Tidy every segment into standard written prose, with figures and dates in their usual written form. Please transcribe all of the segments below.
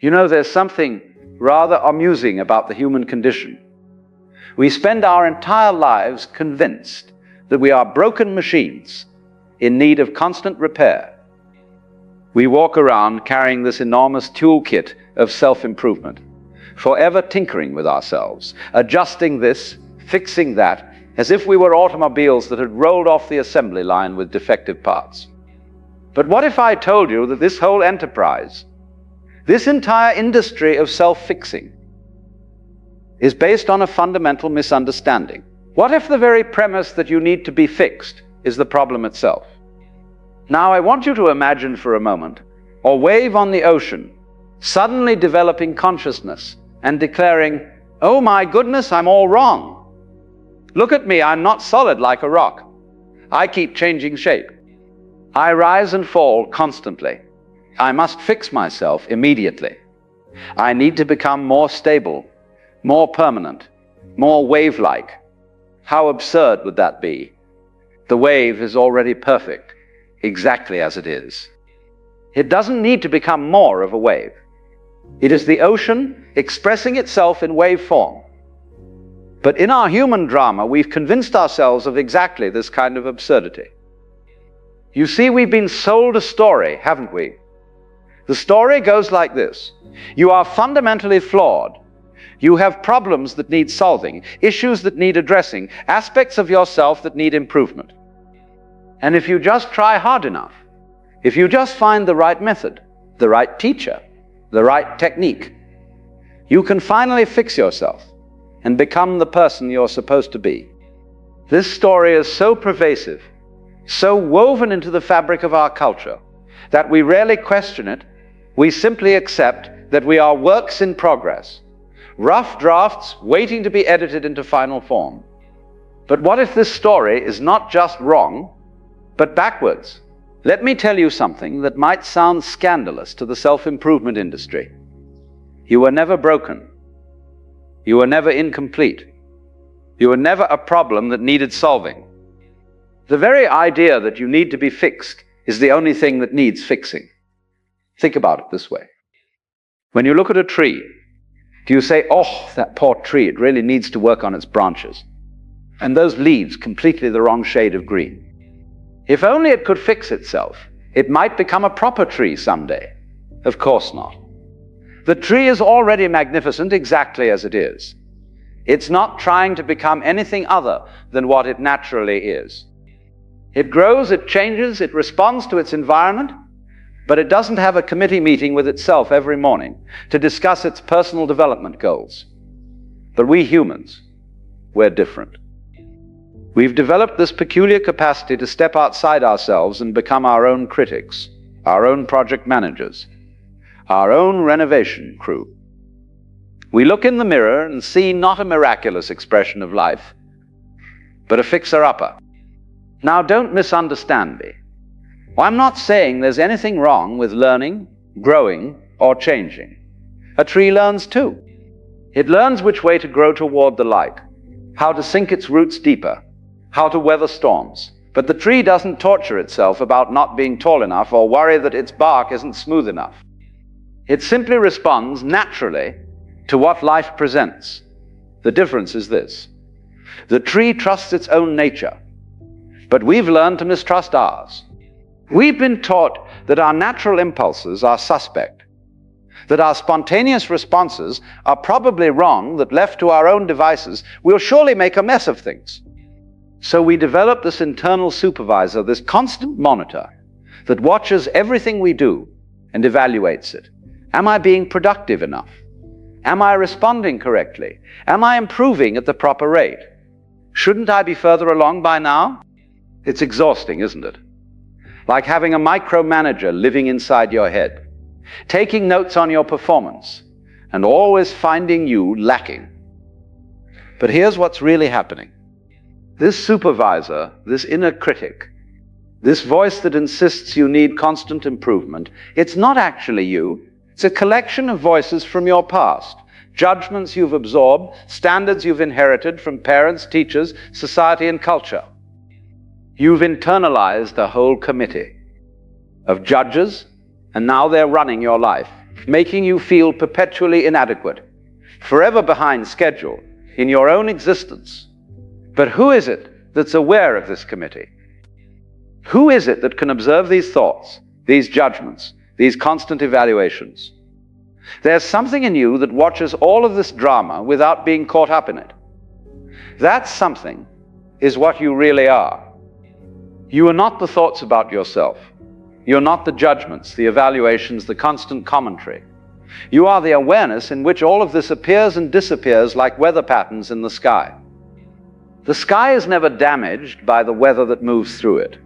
You know, there's something rather amusing about the human condition. We spend our entire lives convinced that we are broken machines in need of constant repair. We walk around carrying this enormous toolkit of self-improvement, forever tinkering with ourselves, adjusting this, fixing that, as if we were automobiles that had rolled off the assembly line with defective parts. But what if I told you that this whole enterprise, this entire industry of self-fixing, is based on a fundamental misunderstanding? What if the very premise that you need to be fixed is the problem itself? Now I want you to imagine for a moment a wave on the ocean suddenly developing consciousness and declaring, "Oh my goodness, I'm all wrong. Look at me, I'm not solid like a rock. I keep changing shape. I rise and fall constantly. I must fix myself immediately. I need to become more stable, more permanent, more wavelike." How absurd would that be? The wave is already perfect, exactly as it is. It doesn't need to become more of a wave. It is the ocean expressing itself in wave form. But in our human drama, we've convinced ourselves of exactly this kind of absurdity. You see, we've been sold a story, haven't we? The story goes like this: you are fundamentally flawed. You have problems that need solving, issues that need addressing, aspects of yourself that need improvement. And if you just try hard enough, if you just find the right method, the right teacher, the right technique, you can finally fix yourself and become the person you're supposed to be. This story is so pervasive, so woven into the fabric of our culture, that we rarely question it. We simply accept that we are works in progress, rough drafts waiting to be edited into final form. But what if this story is not just wrong, but backwards? Let me tell you something that might sound scandalous to the self-improvement industry. You were never broken. You were never incomplete. You were never a problem that needed solving. The very idea that you need to be fixed is the only thing that needs fixing. Think about it this way. When you look at a tree, do you say, "Oh, that poor tree, it really needs to work on its branches. And those leaves, completely the wrong shade of green. If only it could fix itself, it might become a proper tree someday." Of course not. The tree is already magnificent exactly as it is. It's not trying to become anything other than what it naturally is. It grows, it changes, it responds to its environment, but it doesn't have a committee meeting with itself every morning to discuss its personal development goals. But we humans, we're different. We've developed this peculiar capacity to step outside ourselves and become our own critics, our own project managers, our own renovation crew. We look in the mirror and see not a miraculous expression of life, but a fixer-upper. Now, don't misunderstand me. I'm not saying there's anything wrong with learning, growing, or changing. A tree learns too. It learns which way to grow toward the light, how to sink its roots deeper, how to weather storms. But the tree doesn't torture itself about not being tall enough or worry that its bark isn't smooth enough. It simply responds naturally to what life presents. The difference is this: the tree trusts its own nature, but we've learned to mistrust ours. We've been taught that our natural impulses are suspect, that our spontaneous responses are probably wrong, that left to our own devices, we'll surely make a mess of things. So we develop this internal supervisor, this constant monitor that watches everything we do and evaluates it. Am I being productive enough? Am I responding correctly? Am I improving at the proper rate? Shouldn't I be further along by now? It's exhausting, isn't it? Like having a micromanager living inside your head, taking notes on your performance, and always finding you lacking. But here's what's really happening. This supervisor, this inner critic, this voice that insists you need constant improvement, it's not actually you. It's a collection of voices from your past, judgments you've absorbed, standards you've inherited from parents, teachers, society, and culture. You've internalized a whole committee of judges, and now they're running your life. making you feel perpetually inadequate, forever behind schedule in your own existence. But who is it that's aware of this committee? Who is it that can observe these thoughts, these judgments, these constant evaluations? There's something in you that watches all of this drama without being caught up in it. That something is what you really are. You are not the thoughts about yourself. You're not the judgments, the evaluations, the constant commentary. You are the awareness in which all of this appears and disappears like weather patterns in the sky. The sky is never damaged by the weather that moves through it.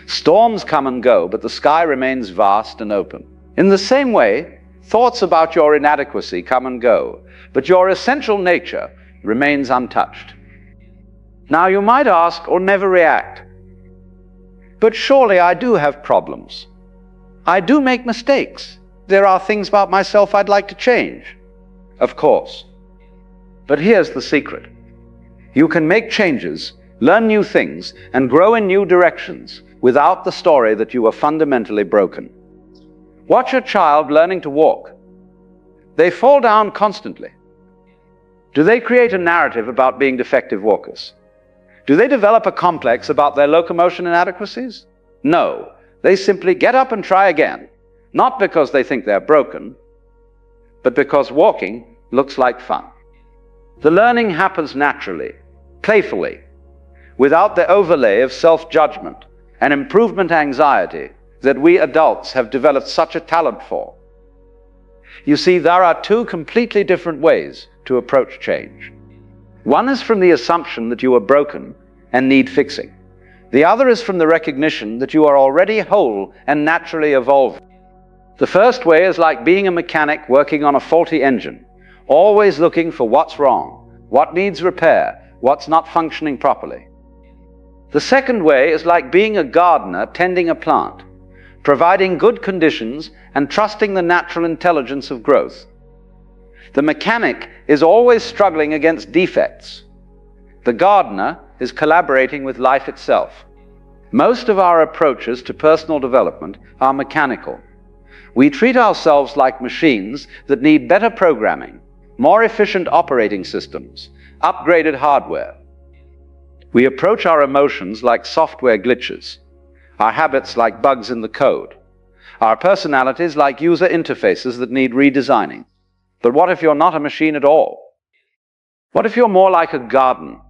Storms come and go, but the sky remains vast and open. In the same way, thoughts about your inadequacy come and go, but your essential nature remains untouched. Now you might ask or never react, but surely I do have problems. I do make mistakes. There are things about myself I'd like to change. Of course. But here's the secret. You can make changes, learn new things, and grow in new directions without the story that you are fundamentally broken. Watch a child learning to walk. They fall down constantly. Do they create a narrative about being defective walkers? Do they develop a complex about their locomotion inadequacies? No. They simply get up and try again, not because they think they're broken, but because walking looks like fun. The learning happens naturally, playfully, without the overlay of self-judgment and improvement anxiety that we adults have developed such a talent for. You see, there are two completely different ways to approach change. One is from the assumption that you are broken and need fixing. The other is from the recognition that you are already whole and naturally evolving. The first way is like being a mechanic working on a faulty engine, always looking for what's wrong, what needs repair, what's not functioning properly. The second way is like being a gardener tending a plant, providing good conditions and trusting the natural intelligence of growth. The mechanic is always struggling against defects. The gardener is collaborating with life itself. Most of our approaches to personal development are mechanical. We treat ourselves like machines that need better programming, more efficient operating systems, upgraded hardware. We approach our emotions like software glitches, our habits like bugs in the code, our personalities like user interfaces that need redesigning. But what if you're not a machine at all? What if you're more like a garden,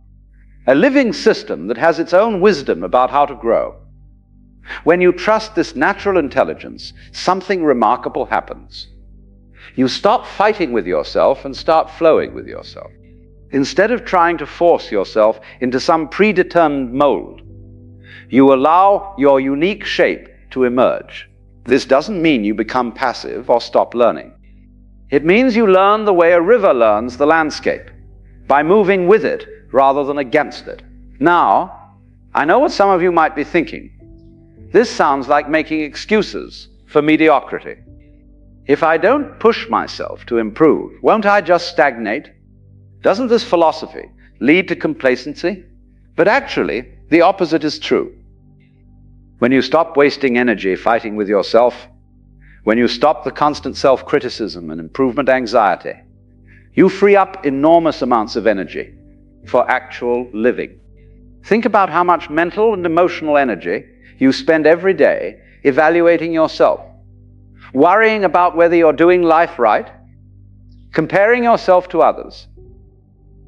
a living system that has its own wisdom about how to grow? When you trust this natural intelligence, something remarkable happens. You stop fighting with yourself and start flowing with yourself. Instead of trying to force yourself into some predetermined mold, you allow your unique shape to emerge. This doesn't mean you become passive or stop learning. It means you learn the way a river learns the landscape, by moving with it rather than against it. Now, I know what some of you might be thinking. This sounds like making excuses for mediocrity. If I don't push myself to improve, won't I just stagnate? Doesn't this philosophy lead to complacency? But actually, the opposite is true. When you stop wasting energy fighting with yourself, when you stop the constant self-criticism and improvement anxiety, you free up enormous amounts of energy for actual living. Think about how much mental and emotional energy you spend every day evaluating yourself, worrying about whether you're doing life right, comparing yourself to others,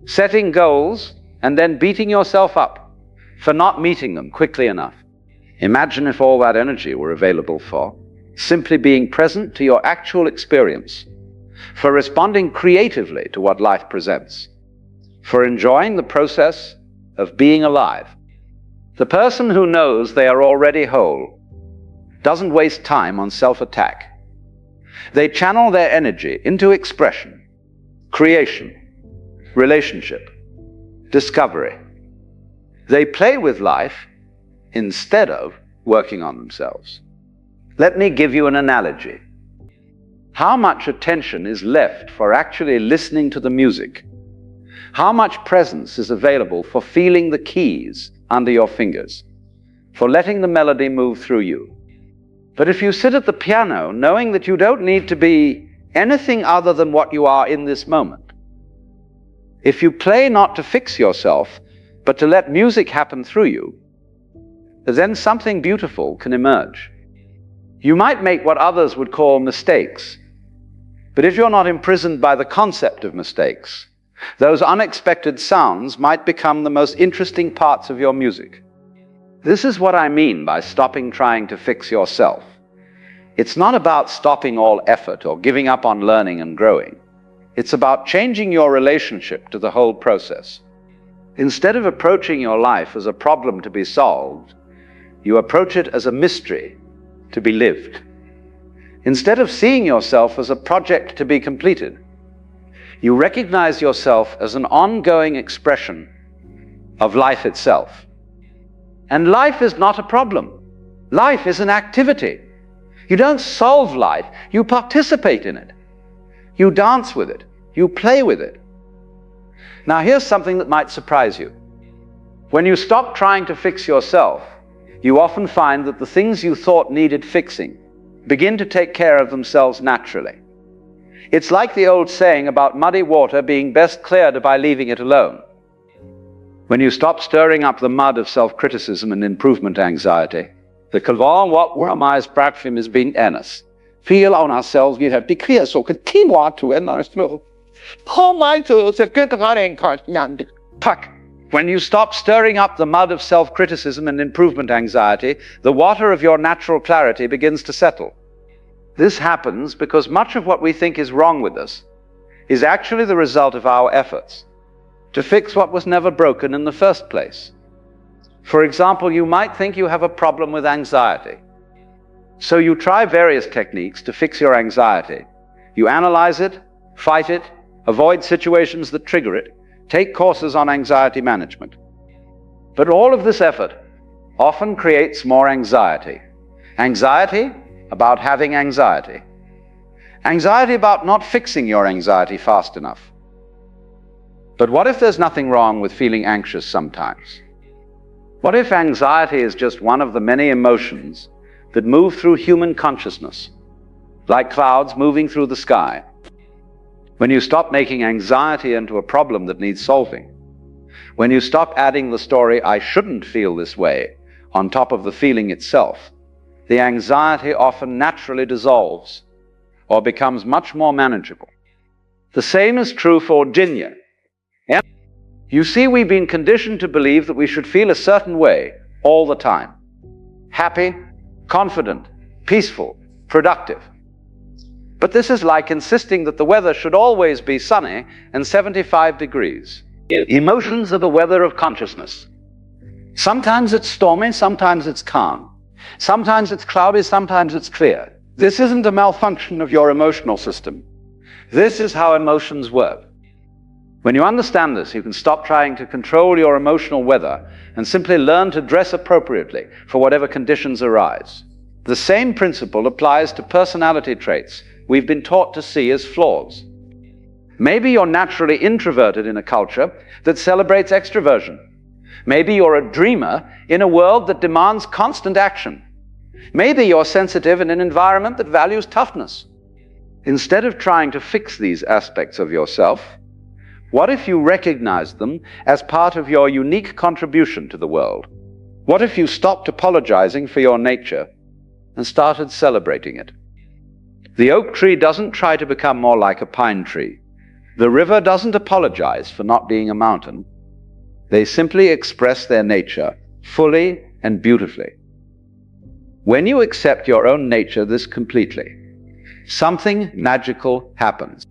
setting goals, and then beating yourself up for not meeting them quickly enough. Imagine if all that energy were available for simply being present to your actual experience, for responding creatively to what life presents, for enjoying the process of being alive. The person who knows they are already whole doesn't waste time on self-attack. They channel their energy into expression, creation, relationship, discovery. They play with life instead of working on themselves. Let me give you an analogy. How much attention is left for actually listening to the music? How much presence is available for feeling the keys under your fingers, for letting the melody move through you? But if you sit at the piano knowing that you don't need to be anything other than what you are in this moment, if you play not to fix yourself, but to let music happen through you, then something beautiful can emerge. You might make what others would call mistakes, but if you're not imprisoned by the concept of mistakes, those unexpected sounds might become the most interesting parts of your music. This is what I mean by stopping trying to fix yourself. It's not about stopping all effort or giving up on learning and growing. It's about changing your relationship to the whole process. Instead of approaching your life as a problem to be solved, you approach it as a mystery to be lived. Instead of seeing yourself as a project to be completed, you recognize yourself as an ongoing expression of life itself. And life is not a problem. Life is an activity. You don't solve life, you participate in it. You dance with it, you play with it. Now here's something that might surprise you. When you stop trying to fix yourself, you often find that the things you thought needed fixing begin to take care of themselves naturally. It's like the old saying about muddy water being best cleared by leaving it alone. When you stop stirring up the mud of self-criticism and improvement anxiety, the gewoon wat waarmee praatfilm is being honest. Veel aan ourselves we have decreased so continue to en our smil. When you stop stirring up the mud of self-criticism and improvement anxiety, the water of your natural clarity begins to settle. This happens because much of what we think is wrong with us is actually the result of our efforts to fix what was never broken in the first place. For example, you might think you have a problem with anxiety. So you try various techniques to fix your anxiety. You analyze it, fight it, avoid situations that trigger it, take courses on anxiety management. But all of this effort often creates more anxiety. Anxiety about having anxiety. Anxiety about not fixing your anxiety fast enough. But what if there's nothing wrong with feeling anxious sometimes? What if anxiety is just one of the many emotions that move through human consciousness, like clouds moving through the sky? When you stop making anxiety into a problem that needs solving, when you stop adding the story, "I shouldn't feel this way," on top of the feeling itself, the anxiety often naturally dissolves or becomes much more manageable. The same is true for Jinya. You see, we've been conditioned to believe that we should feel a certain way all the time. Happy, confident, peaceful, productive. But this is like insisting that the weather should always be sunny and 75 degrees. Emotions are the weather of consciousness. Sometimes it's stormy, sometimes it's calm. Sometimes it's cloudy, sometimes it's clear. This isn't a malfunction of your emotional system. This is how emotions work. When you understand this, you can stop trying to control your emotional weather and simply learn to dress appropriately for whatever conditions arise. The same principle applies to personality traits we've been taught to see as flaws. Maybe you're naturally introverted in a culture that celebrates extroversion. Maybe you're a dreamer in a world that demands constant action. Maybe you're sensitive in an environment that values toughness. Instead of trying to fix these aspects of yourself, what if you recognized them as part of your unique contribution to the world? What if you stopped apologizing for your nature and started celebrating it? The oak tree doesn't try to become more like a pine tree. The river doesn't apologize for not being a mountain. They simply express their nature fully and beautifully. When you accept your own nature this completely, something magical happens.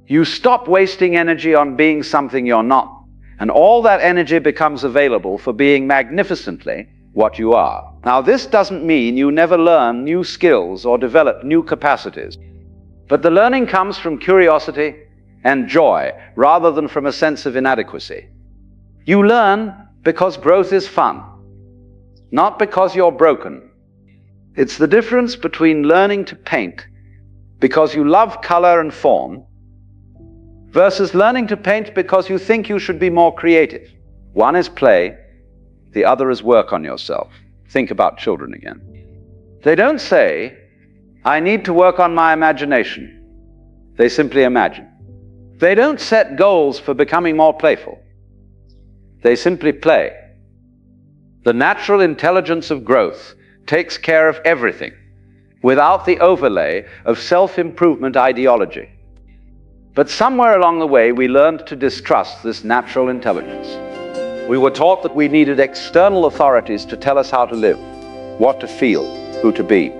You stop wasting energy on being something you're not, and all that energy becomes available for being magnificently what you are. Now, this doesn't mean you never learn new skills or develop new capacities, but the learning comes from curiosity and joy rather than from a sense of inadequacy. You learn because growth is fun, not because you're broken. It's the difference between learning to paint because you love color and form versus learning to paint because you think you should be more creative. One is play, the other is work on yourself. Think about children again. They don't say, I need to work on my imagination. They simply imagine. They don't set goals for becoming more playful. They simply play. The natural intelligence of growth takes care of everything without the overlay of self-improvement ideology. But somewhere along the way, we learned to distrust this natural intelligence. We were taught that we needed external authorities to tell us how to live, what to feel, who to be.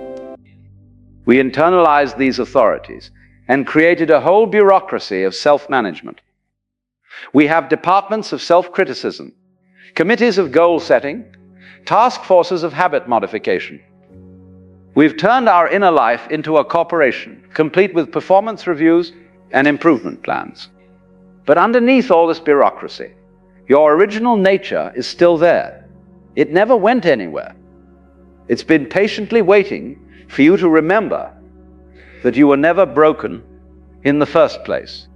We internalized these authorities and created a whole bureaucracy of self-management. We have departments of self-criticism, committees of goal setting, task forces of habit modification. We've turned our inner life into a corporation, complete with performance reviews and improvement plans. But underneath all this bureaucracy, your original nature is still there. It never went anywhere. It's been patiently waiting for you to remember that you were never broken in the first place.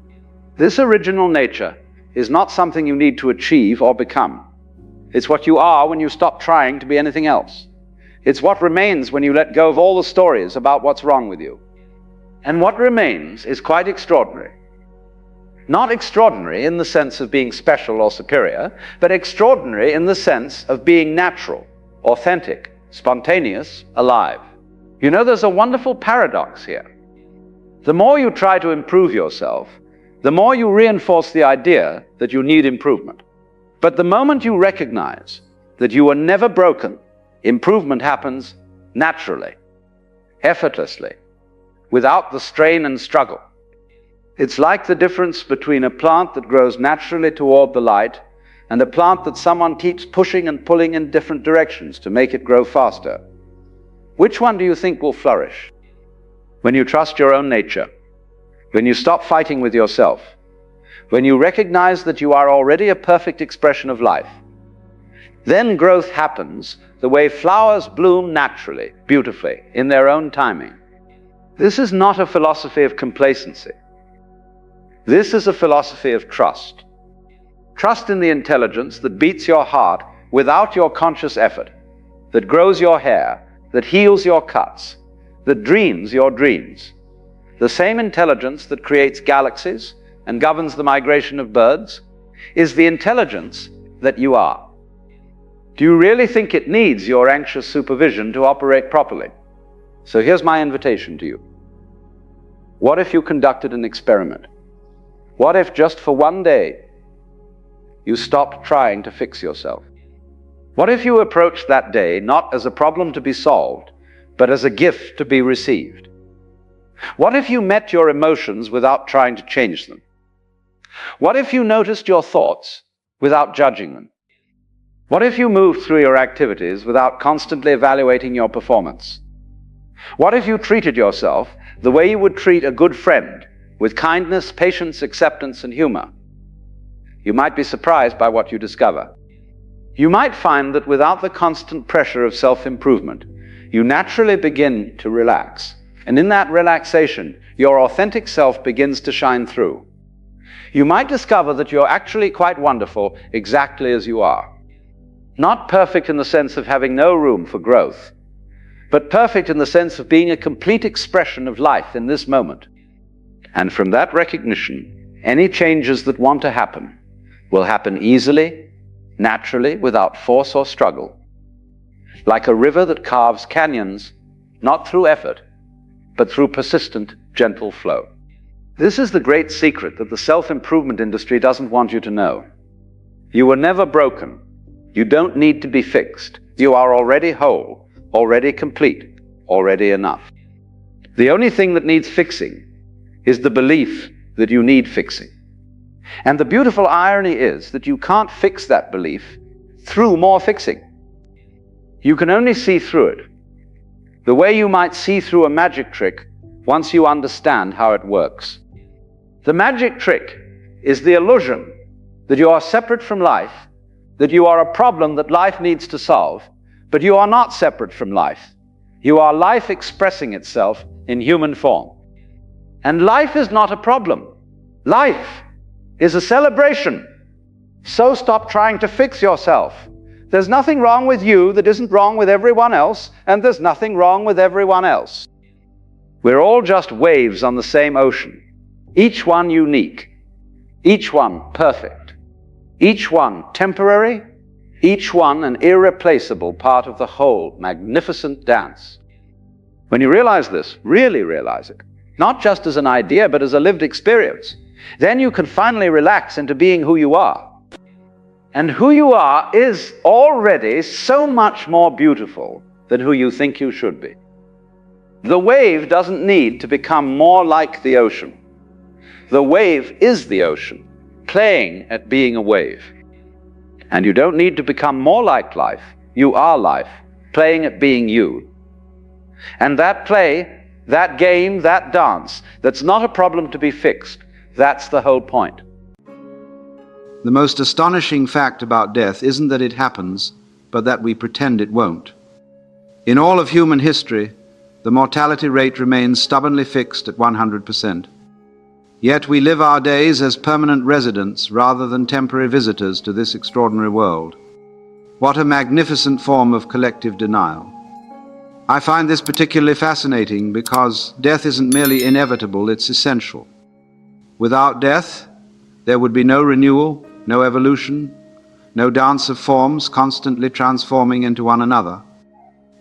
This original nature is not something you need to achieve or become. It's what you are when you stop trying to be anything else. It's what remains when you let go of all the stories about what's wrong with you. And what remains is quite extraordinary. Not extraordinary in the sense of being special or superior, but extraordinary in the sense of being natural, authentic, spontaneous, alive. You know, there's a wonderful paradox here. The more you try to improve yourself, the more you reinforce the idea that you need improvement. But the moment you recognize that you were never broken, improvement happens naturally, effortlessly, without the strain and struggle. It's like the difference between a plant that grows naturally toward the light and a plant that someone keeps pushing and pulling in different directions to make it grow faster. Which one do you think will flourish? When you trust your own nature, when you stop fighting with yourself, when you recognize that you are already a perfect expression of life, then growth happens the way flowers bloom naturally, beautifully, in their own timing. This is not a philosophy of complacency. This is a philosophy of trust. Trust in the intelligence that beats your heart without your conscious effort, that grows your hair, that heals your cuts, that dreams your dreams. The same intelligence that creates galaxies and governs the migration of birds is the intelligence that you are. Do you really think it needs your anxious supervision to operate properly? So here's my invitation to you. What if you conducted an experiment? What if just for one day you stopped trying to fix yourself? What if you approached that day not as a problem to be solved, but as a gift to be received? What if you met your emotions without trying to change them? What if you noticed your thoughts without judging them? What if you moved through your activities without constantly evaluating your performance? What if you treated yourself the way you would treat a good friend, with kindness, patience, acceptance, and humor? You might be surprised by what you discover. You might find that without the constant pressure of self-improvement, you naturally begin to relax. And in that relaxation, your authentic self begins to shine through. You might discover that you're actually quite wonderful exactly as you are. Not perfect in the sense of having no room for growth, but perfect in the sense of being a complete expression of life in this moment. And from that recognition, any changes that want to happen will happen easily, naturally, without force or struggle. Like a river that carves canyons, not through effort, but through persistent, gentle flow. This is the great secret that the self-improvement industry doesn't want you to know. You were never broken. You don't need to be fixed. You are already whole, already complete, already enough. The only thing that needs fixing is the belief that you need fixing. And the beautiful irony is that you can't fix that belief through more fixing. You can only see through it, the way you might see through a magic trick once you understand how it works. The magic trick is the illusion that you are separate from life, that you are a problem that life needs to solve, but you are not separate from life. You are life expressing itself in human form. And life is not a problem. Life is a celebration. So stop trying to fix yourself. There's nothing wrong with you that isn't wrong with everyone else, and there's nothing wrong with everyone else. We're all just waves on the same ocean, each one unique, each one perfect, each one temporary, each one an irreplaceable part of the whole magnificent dance. When you realize this, really realize it, not just as an idea, but as a lived experience, then you can finally relax into being who you are. And who you are is already so much more beautiful than who you think you should be. The wave doesn't need to become more like the ocean. The wave is the ocean, playing at being a wave. And you don't need to become more like life. You are life, playing at being you. And that play, that game, that dance, that's not a problem to be fixed. That's the whole point. The most astonishing fact about death isn't that it happens, but that we pretend it won't. In all of human history, the mortality rate remains stubbornly fixed at 100%. Yet we live our days as permanent residents rather than temporary visitors to this extraordinary world. What a magnificent form of collective denial. I find this particularly fascinating because death isn't merely inevitable, it's essential. Without death, there would be no renewal, no evolution, no dance of forms constantly transforming into one another.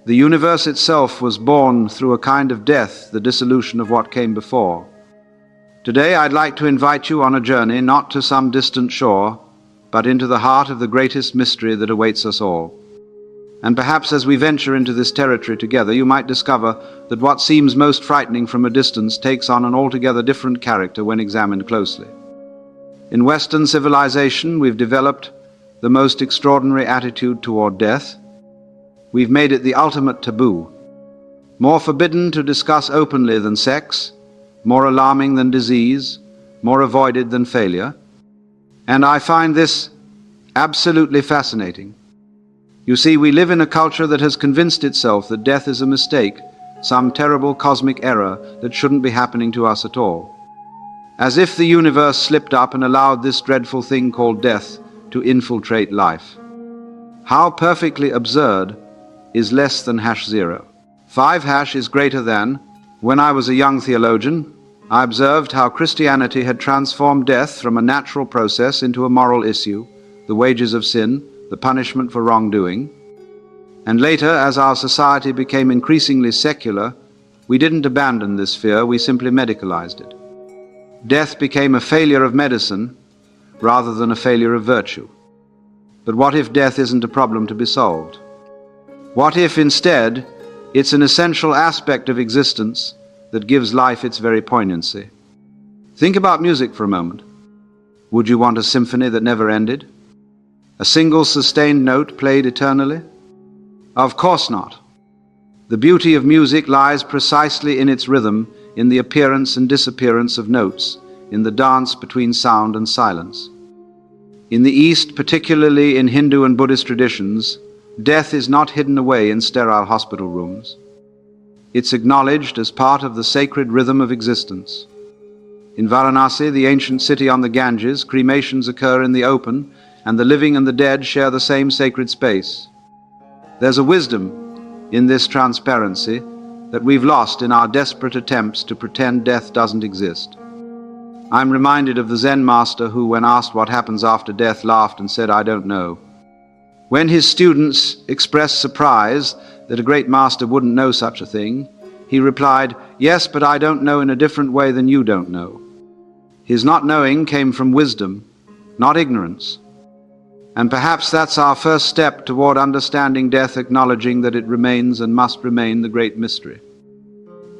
The universe itself was born through a kind of death, the dissolution of what came before. Today I'd like to invite you on a journey not to some distant shore, but into the heart of the greatest mystery that awaits us all. And perhaps as we venture into this territory together, you might discover that what seems most frightening from a distance takes on an altogether different character when examined closely. In Western civilization, we've developed the most extraordinary attitude toward death. We've made it the ultimate taboo, more forbidden to discuss openly than sex, more alarming than disease, more avoided than failure. And I find this absolutely fascinating. You see, we live in a culture that has convinced itself that death is a mistake, some terrible cosmic error that shouldn't be happening to us at all. As if the universe slipped up and allowed this dreadful thing called death to infiltrate life. How perfectly absurd is less than #0. 5# is greater than. When I was a young theologian, I observed how Christianity had transformed death from a natural process into a moral issue, the wages of sin, the punishment for wrongdoing. And later, as our society became increasingly secular, we didn't abandon this fear, we simply medicalized it. Death became a failure of medicine rather than a failure of virtue. But what if death isn't a problem to be solved? What if instead it's an essential aspect of existence that gives life its very poignancy? Think about music for a moment. Would you want a symphony that never ended? A single sustained note played eternally? Of course not. The beauty of music lies precisely in its rhythm, in the appearance and disappearance of notes, in the dance between sound and silence. In the East, particularly in Hindu and Buddhist traditions, death is not hidden away in sterile hospital rooms. It's acknowledged as part of the sacred rhythm of existence. In Varanasi, the ancient city on the Ganges, cremations occur in the open, and the living and the dead share the same sacred space. There's a wisdom in this transparency that we've lost in our desperate attempts to pretend death doesn't exist. I'm reminded of the Zen master who, when asked what happens after death, laughed and said, "I don't know." When his students expressed surprise that a great master wouldn't know such a thing, he replied, "Yes, but I don't know in a different way than you don't know." His not knowing came from wisdom, not ignorance. And perhaps that's our first step toward understanding death, acknowledging that it remains and must remain the great mystery.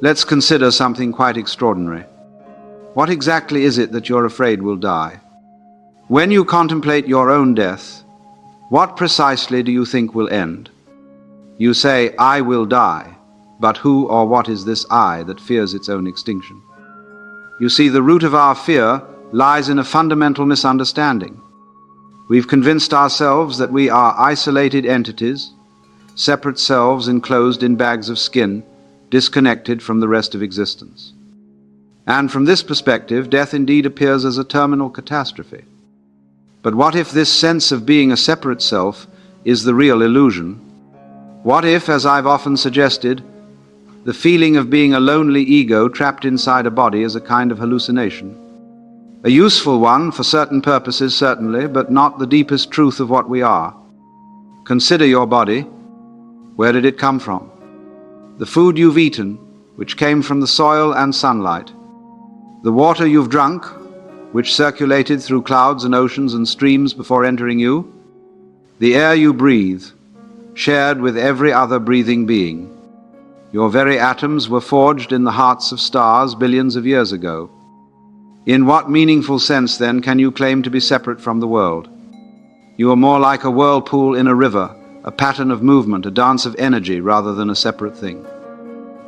Let's consider something quite extraordinary. What exactly is it that you're afraid will die? When you contemplate your own death, what precisely do you think will end? You say, "I will die," but who or what is this I that fears its own extinction? You see, the root of our fear lies in a fundamental misunderstanding. We've convinced ourselves that we are isolated entities, separate selves enclosed in bags of skin, disconnected from the rest of existence. And from this perspective, death indeed appears as a terminal catastrophe. But what if this sense of being a separate self is the real illusion? What if, as I've often suggested, the feeling of being a lonely ego trapped inside a body is a kind of hallucination? A useful one for certain purposes, certainly, but not the deepest truth of what we are. Consider your body. Where did it come from? The food you've eaten, which came from the soil and sunlight. The water you've drunk, which circulated through clouds and oceans and streams before entering you. The air you breathe, shared with every other breathing being. Your very atoms were forged in the hearts of stars billions of years ago. In what meaningful sense, then, can you claim to be separate from the world? You are more like a whirlpool in a river, a pattern of movement, a dance of energy, rather than a separate thing.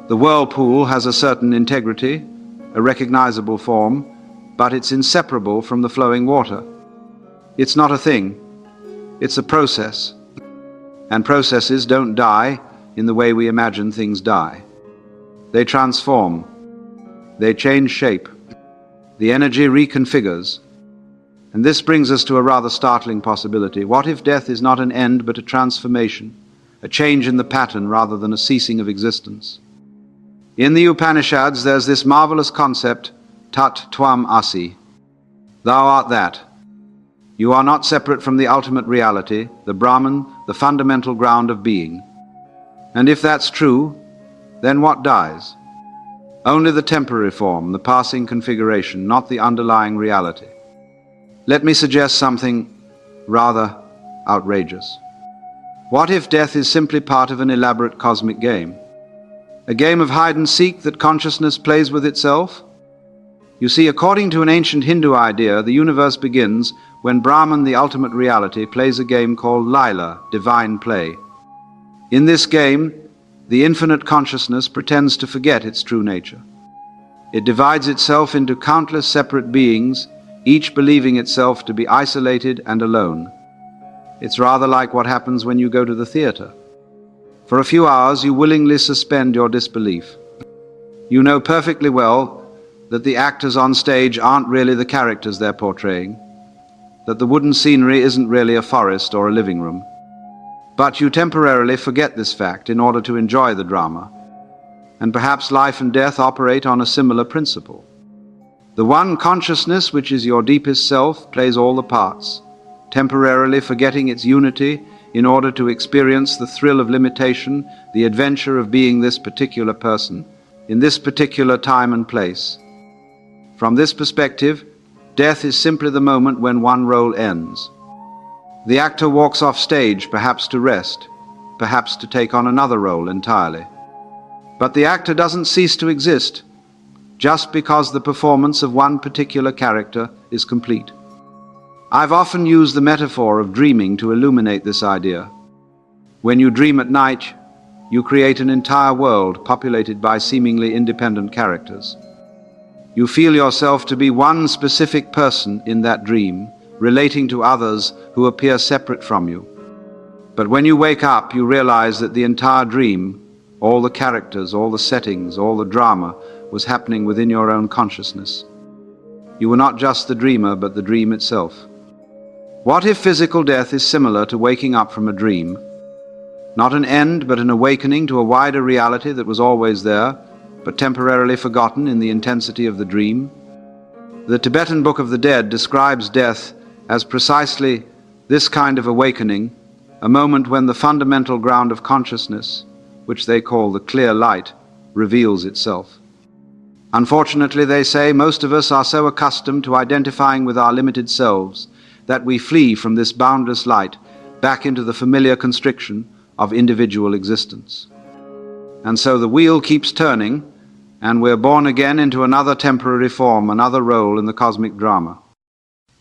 The whirlpool has a certain integrity, a recognizable form, but it's inseparable from the flowing water. It's not a thing, it's a process. And processes don't die in the way we imagine things die. They transform, they change shape. The energy reconfigures. And this brings us to a rather startling possibility. What if death is not an end but a transformation, a change in the pattern rather than a ceasing of existence? In the Upanishads there's this marvelous concept, tat tvam asi. Thou art that. You are not separate from the ultimate reality, the Brahman, the fundamental ground of being. And if that's true, then what dies? Only the temporary form, the passing configuration, not the underlying reality. Let me suggest something rather outrageous. What if death is simply part of an elaborate cosmic game? A game of hide and seek that consciousness plays with itself? You see, according to an ancient Hindu idea, the universe begins when Brahman, the ultimate reality, plays a game called Lila, divine play. In this game, the infinite consciousness pretends to forget its true nature. It divides itself into countless separate beings, each believing itself to be isolated and alone. It's rather like what happens when you go to the theater. For a few hours, you willingly suspend your disbelief. You know perfectly well that the actors on stage aren't really the characters they're portraying, that the wooden scenery isn't really a forest or a living room. But you temporarily forget this fact in order to enjoy the drama. And perhaps life and death operate on a similar principle. The one consciousness, which is your deepest self, plays all the parts, temporarily forgetting its unity in order to experience the thrill of limitation, the adventure of being this particular person, in this particular time and place. From this perspective, death is simply the moment when one role ends. The actor walks off stage, perhaps to rest, perhaps to take on another role entirely. But the actor doesn't cease to exist just because the performance of one particular character is complete. I've often used the metaphor of dreaming to illuminate this idea. When you dream at night, you create an entire world populated by seemingly independent characters. You feel yourself to be one specific person in that dream, relating to others who appear separate from you. But when you wake up, you realize that the entire dream, all the characters, all the settings, all the drama, was happening within your own consciousness. You were not just the dreamer, but the dream itself. What if physical death is similar to waking up from a dream? Not an end, but an awakening to a wider reality that was always there, but temporarily forgotten in the intensity of the dream? The Tibetan Book of the Dead describes death as precisely this kind of awakening, a moment when the fundamental ground of consciousness, which they call the clear light, reveals itself. Unfortunately, they say, most of us are so accustomed to identifying with our limited selves that we flee from this boundless light back into the familiar constriction of individual existence. And so the wheel keeps turning, and we're born again into another temporary form, another role in the cosmic drama.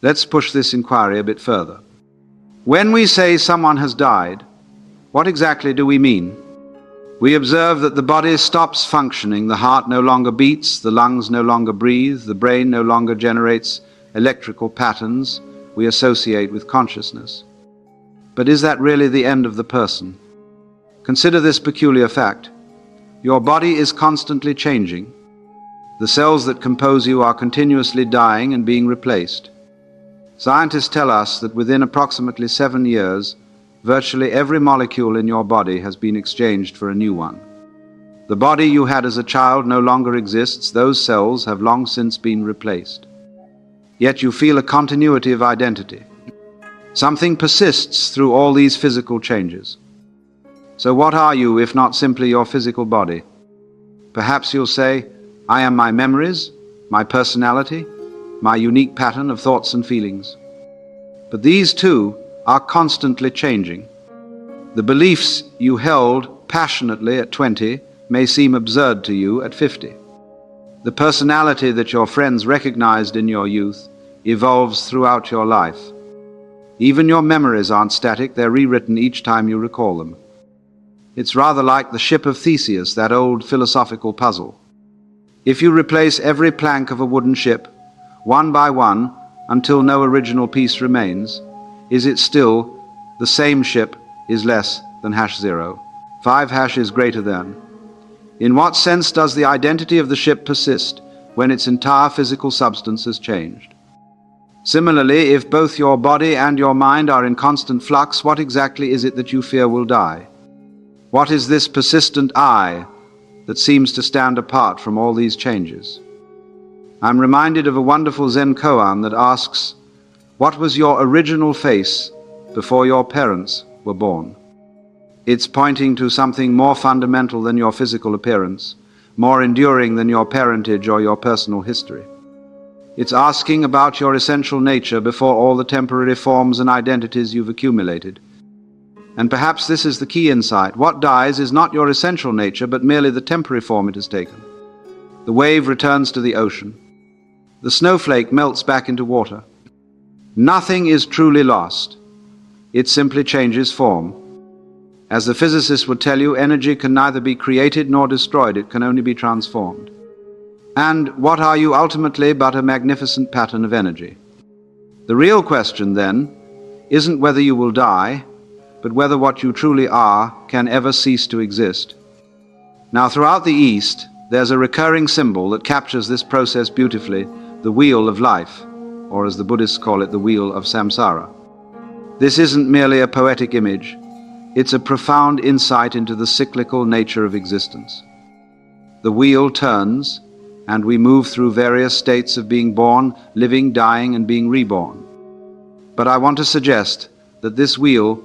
Let's push this inquiry a bit further. When we say someone has died, what exactly do we mean? We observe that the body stops functioning, the heart no longer beats, the lungs no longer breathe, the brain no longer generates electrical patterns we associate with consciousness. But is that really the end of the person? Consider this peculiar fact. Your body is constantly changing. The cells that compose you are continuously dying and being replaced. Scientists tell us that within approximately 7 years, virtually every molecule in your body has been exchanged for a new one. The body you had as a child no longer exists. Those cells have long since been replaced. Yet you feel a continuity of identity. Something persists through all these physical changes. So what are you if not simply your physical body? Perhaps you'll say, I am my memories, my personality, my unique pattern of thoughts and feelings. But these too are constantly changing. The beliefs you held passionately at 20 may seem absurd to you at 50. The personality that your friends recognized in your youth evolves throughout your life. Even your memories aren't static, they're rewritten each time you recall them. It's rather like the ship of Theseus, that old philosophical puzzle. If you replace every plank of a wooden ship, one by one, until no original piece remains, is it still the same ship is less than #0? 5# is greater than. In what sense does the identity of the ship persist when its entire physical substance has changed? Similarly, if both your body and your mind are in constant flux, what exactly is it that you fear will die? What is this persistent I that seems to stand apart from all these changes? I'm reminded of a wonderful Zen koan that asks, what was your original face before your parents were born? It's pointing to something more fundamental than your physical appearance, more enduring than your parentage or your personal history. It's asking about your essential nature before all the temporary forms and identities you've accumulated. And perhaps this is the key insight. What dies is not your essential nature, but merely the temporary form it has taken. The wave returns to the ocean. The snowflake melts back into water. Nothing is truly lost. It simply changes form. As the physicists would tell you, energy can neither be created nor destroyed. It can only be transformed. And what are you ultimately but a magnificent pattern of energy? The real question, then, isn't whether you will die, but whether what you truly are can ever cease to exist. Now, throughout the East, there's a recurring symbol that captures this process beautifully, the wheel of life, or as the Buddhists call it, the wheel of samsara. This isn't merely a poetic image. It's a profound insight into the cyclical nature of existence. The wheel turns, and we move through various states of being born, living, dying, and being reborn. But I want to suggest that this wheel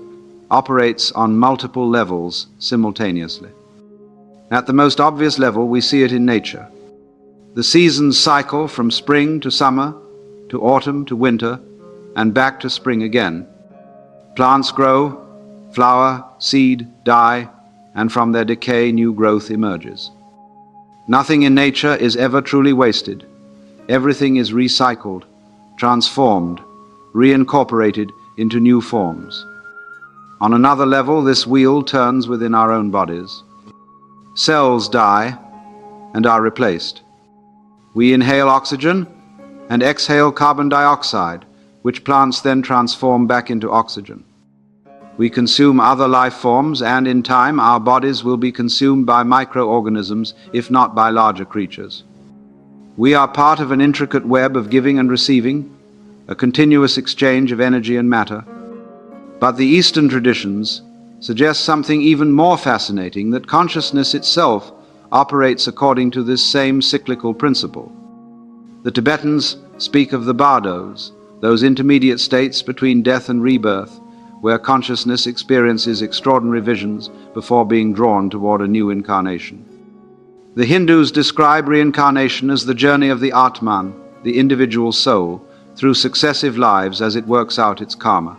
operates on multiple levels simultaneously. At the most obvious level, we see it in nature. The seasons cycle from spring to summer, to autumn to winter, and back to spring again. Plants grow, flower, seed, die, and from their decay new growth emerges. Nothing in nature is ever truly wasted. Everything is recycled, transformed, reincorporated into new forms. On another level, this wheel turns within our own bodies. Cells die and are replaced. We inhale oxygen and exhale carbon dioxide, which plants then transform back into oxygen. We consume other life forms, and in time our bodies will be consumed by microorganisms, if not by larger creatures. We are part of an intricate web of giving and receiving, a continuous exchange of energy and matter. But the Eastern traditions suggest something even more fascinating, that consciousness itself operates according to this same cyclical principle. The Tibetans speak of the bardos, those intermediate states between death and rebirth, where consciousness experiences extraordinary visions before being drawn toward a new incarnation. The Hindus describe reincarnation as the journey of the Atman, the individual soul, through successive lives as it works out its karma.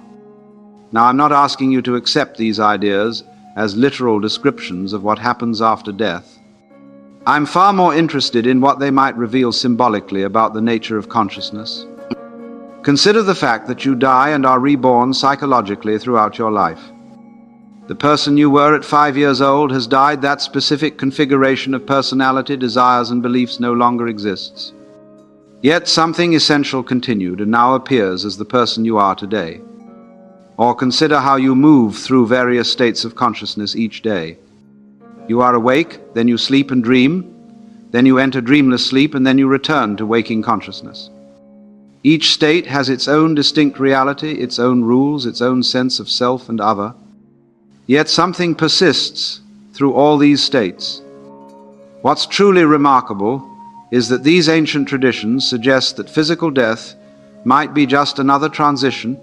Now, I'm not asking you to accept these ideas as literal descriptions of what happens after death. I'm far more interested in what they might reveal symbolically about the nature of consciousness. Consider the fact that you die and are reborn psychologically throughout your life. The person you were at 5 years old has died. That specific configuration of personality, desires, and beliefs no longer exists. Yet something essential continued and now appears as the person you are today. Or consider how you move through various states of consciousness each day. You are awake, then you sleep and dream, then you enter dreamless sleep, and then you return to waking consciousness. Each state has its own distinct reality, its own rules, its own sense of self and other. Yet something persists through all these states. What's truly remarkable is that these ancient traditions suggest that physical death might be just another transition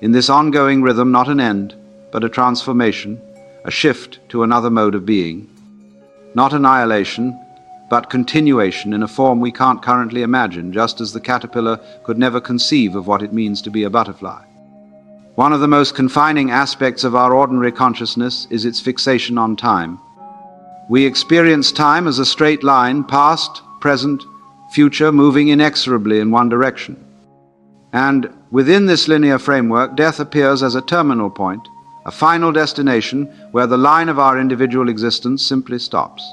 in this ongoing rhythm, not an end, but a transformation, a shift to another mode of being. Not annihilation, but continuation in a form we can't currently imagine, just as the caterpillar could never conceive of what it means to be a butterfly. One of the most confining aspects of our ordinary consciousness is its fixation on time. We experience time as a straight line, past, present, future, moving inexorably in one direction. And within this linear framework, death appears as a terminal point, a final destination where the line of our individual existence simply stops.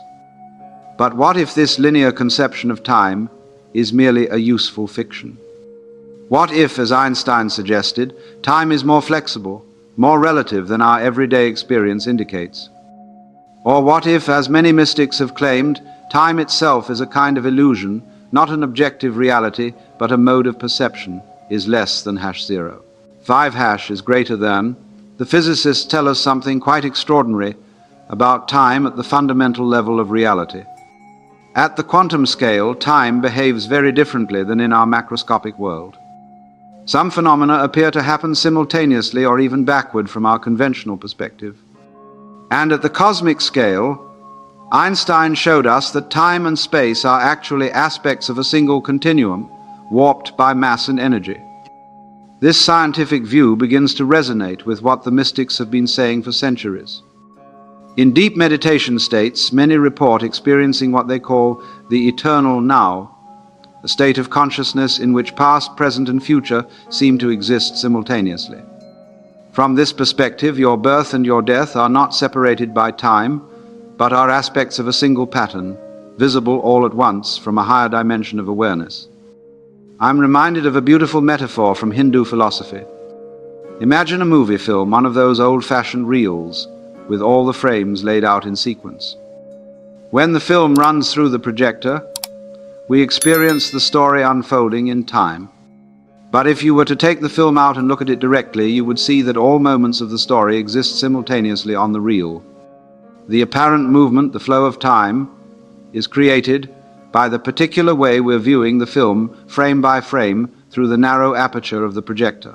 But what if this linear conception of time is merely a useful fiction? What if, as Einstein suggested, time is more flexible, more relative than our everyday experience indicates? Or what if, as many mystics have claimed, time itself is a kind of illusion, not an objective reality, but a mode of perception, is less than #0. 5# is greater than. The physicists tell us something quite extraordinary about time at the fundamental level of reality. At the quantum scale, time behaves very differently than in our macroscopic world. Some phenomena appear to happen simultaneously or even backward from our conventional perspective. And at the cosmic scale, Einstein showed us that time and space are actually aspects of a single continuum, warped by mass and energy. This scientific view begins to resonate with what the mystics have been saying for centuries. In deep meditation states, many report experiencing what they call the eternal now, a state of consciousness in which past, present, and future seem to exist simultaneously. From this perspective, your birth and your death are not separated by time, but are aspects of a single pattern, visible all at once from a higher dimension of awareness. I'm reminded of a beautiful metaphor from Hindu philosophy. Imagine a movie film, one of those old-fashioned reels, with all the frames laid out in sequence. When the film runs through the projector, we experience the story unfolding in time. But if you were to take the film out and look at it directly, you would see that all moments of the story exist simultaneously on the reel. The apparent movement, the flow of time, is created by the particular way we're viewing the film, frame by frame, through the narrow aperture of the projector.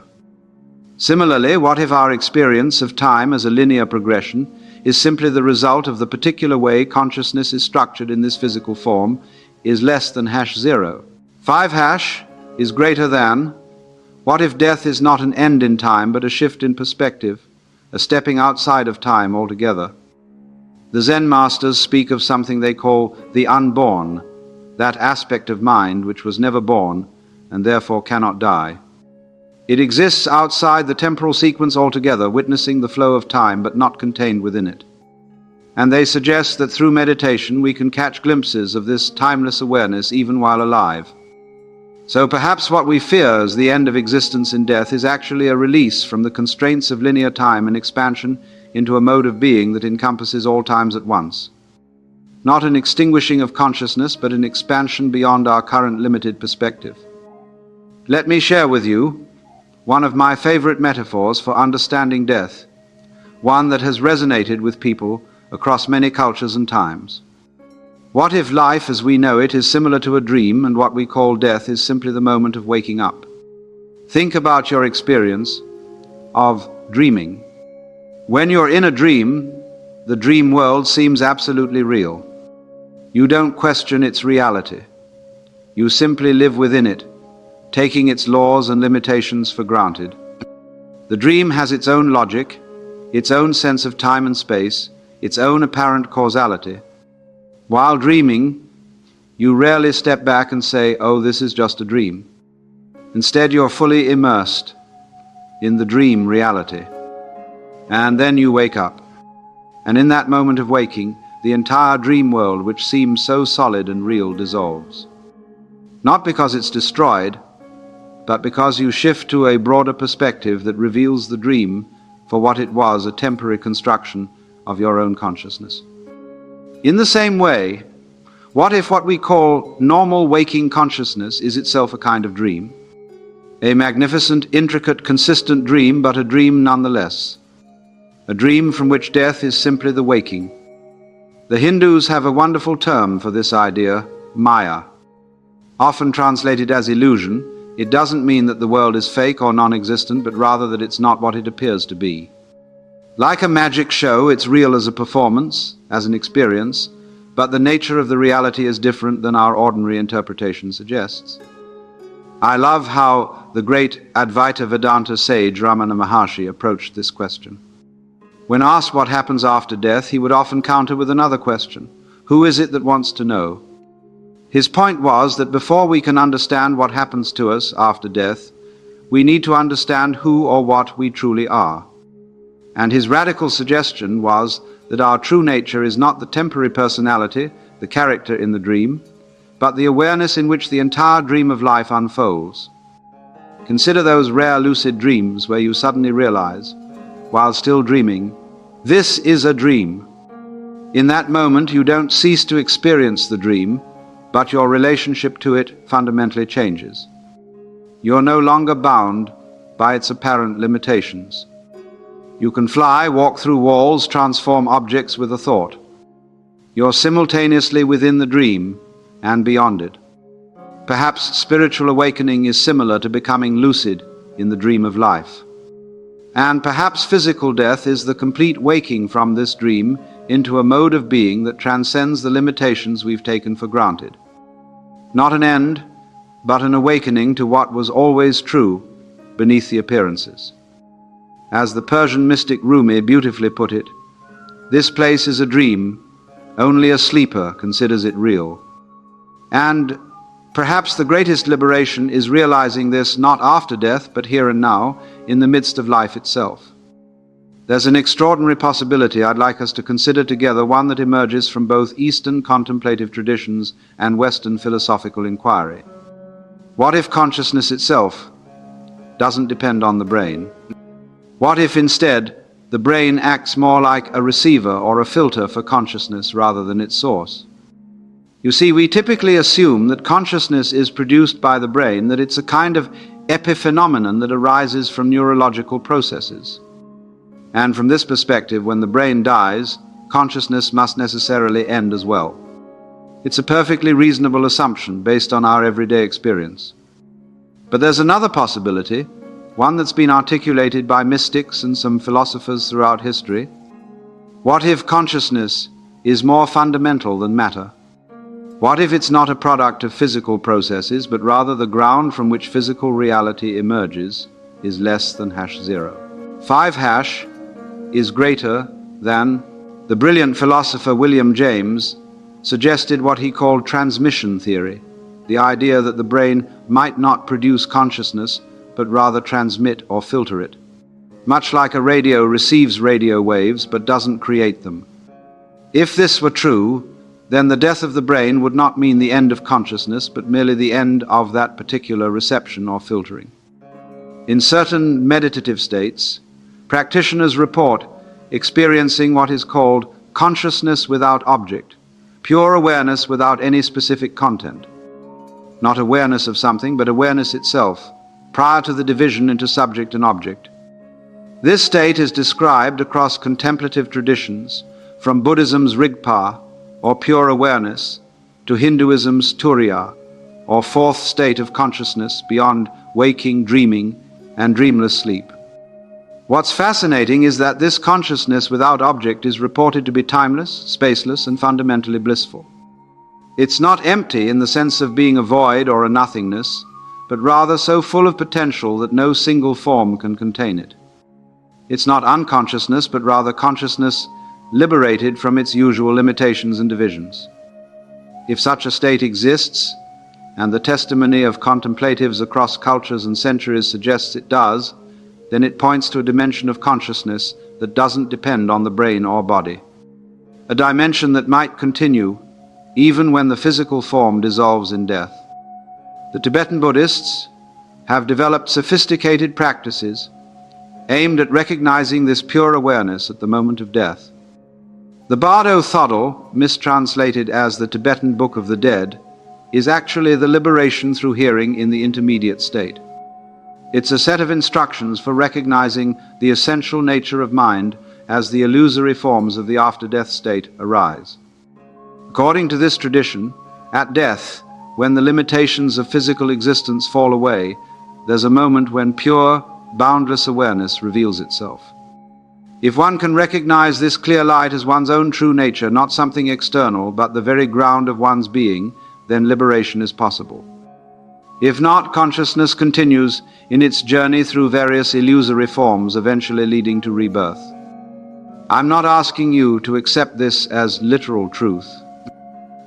Similarly, what if our experience of time as a linear progression is simply the result of the particular way consciousness is structured in this physical form, is less than #0. 5# is greater than. What if death is not an end in time, but a shift in perspective, a stepping outside of time altogether? The Zen masters speak of something they call the unborn, that aspect of mind which was never born and therefore cannot die. It exists outside the temporal sequence altogether, witnessing the flow of time but not contained within it. And they suggest that through meditation we can catch glimpses of this timeless awareness even while alive. So perhaps what we fear as the end of existence in death is actually a release from the constraints of linear time and expansion into a mode of being that encompasses all times at once. Not an extinguishing of consciousness, but an expansion beyond our current limited perspective. Let me share with you one of my favorite metaphors for understanding death, one that has resonated with people across many cultures and times. What if life as we know it is similar to a dream, and what we call death is simply the moment of waking up? Think about your experience of dreaming. When you're in a dream, the dream world seems absolutely real. You don't question its reality. You simply live within it, taking its laws and limitations for granted. The dream has its own logic, its own sense of time and space, its own apparent causality. While dreaming, you rarely step back and say, "Oh, this is just a dream." Instead, you're fully immersed in the dream reality. And then you wake up. And in that moment of waking, the entire dream world, which seems so solid and real, dissolves. Not because it's destroyed, but because you shift to a broader perspective that reveals the dream for what it was, a temporary construction of your own consciousness. In the same way, what if what we call normal waking consciousness is itself a kind of dream? A magnificent, intricate, consistent dream, but a dream nonetheless. a dream from which death is simply the waking. The Hindus have a wonderful term for this idea, Maya. Often translated as illusion, it doesn't mean that the world is fake or non-existent, but rather that it's not what it appears to be. Like a magic show, it's real as a performance, as an experience, but the nature of the reality is different than our ordinary interpretation suggests. I love how the great Advaita Vedanta sage Ramana Maharshi approached this question. When asked what happens after death, he would often counter with another question: who is it that wants to know? His point was that before we can understand what happens to us after death, we need to understand who or what we truly are. And his radical suggestion was that our true nature is not the temporary personality, the character in the dream, but the awareness in which the entire dream of life unfolds. Consider those rare lucid dreams where you suddenly realize, while still dreaming, this is a dream. In that moment, you don't cease to experience the dream, but your relationship to it fundamentally changes. You're no longer bound by its apparent limitations. You can fly, walk through walls, transform objects with a thought. You're simultaneously within the dream and beyond it. Perhaps spiritual awakening is similar to becoming lucid in the dream of life. And perhaps physical death is the complete waking from this dream into a mode of being that transcends the limitations we've taken for granted. Not an end, but an awakening to what was always true beneath the appearances. As the Persian mystic Rumi beautifully put it, this place is a dream, only a sleeper considers it real. And perhaps the greatest liberation is realizing this not after death, but here and now, in the midst of life itself. There's an extraordinary possibility I'd like us to consider together, one that emerges from both Eastern contemplative traditions and Western philosophical inquiry. What if consciousness itself doesn't depend on the brain? What if instead the brain acts more like a receiver or a filter for consciousness rather than its source? You see, we typically assume that consciousness is produced by the brain, that it's a kind of epiphenomenon that arises from neurological processes. And from this perspective, when the brain dies, consciousness must necessarily end as well. It's a perfectly reasonable assumption based on our everyday experience. But there's another possibility, one that's been articulated by mystics and some philosophers throughout history. What if consciousness is more fundamental than matter? What if it's not a product of physical processes, but rather the ground from which physical reality emerges is less than #0? 5 is greater than. The brilliant philosopher William James suggested what he called transmission theory, the idea that the brain might not produce consciousness, but rather transmit or filter it. Much like a radio receives radio waves, but doesn't create them. If this were true, then the death of the brain would not mean the end of consciousness, but merely the end of that particular reception or filtering. In certain meditative states, practitioners report experiencing what is called consciousness without object, pure awareness without any specific content. Not awareness of something, but awareness itself, prior to the division into subject and object. This state is described across contemplative traditions, from Buddhism's Rigpa, or pure awareness, to Hinduism's Turiya, or fourth state of consciousness beyond waking, dreaming, and dreamless sleep. What's fascinating is that this consciousness without object is reported to be timeless, spaceless, and fundamentally blissful. It's not empty in the sense of being a void or a nothingness, but rather so full of potential that no single form can contain it. It's not unconsciousness, but rather consciousness liberated from its usual limitations and divisions. If such a state exists, and the testimony of contemplatives across cultures and centuries suggests it does, then it points to a dimension of consciousness that doesn't depend on the brain or body. A dimension that might continue even when the physical form dissolves in death. The Tibetan Buddhists have developed sophisticated practices aimed at recognizing this pure awareness at the moment of death. The Bardo Thodol, mistranslated as the Tibetan Book of the Dead, is actually the liberation through hearing in the intermediate state. It's a set of instructions for recognizing the essential nature of mind as the illusory forms of the after-death state arise. According to this tradition, at death, when the limitations of physical existence fall away, there's a moment when pure, boundless awareness reveals itself. If one can recognize this clear light as one's own true nature, not something external, but the very ground of one's being, then liberation is possible. If not, consciousness continues in its journey through various illusory forms, eventually leading to rebirth. I'm not asking you to accept this as literal truth,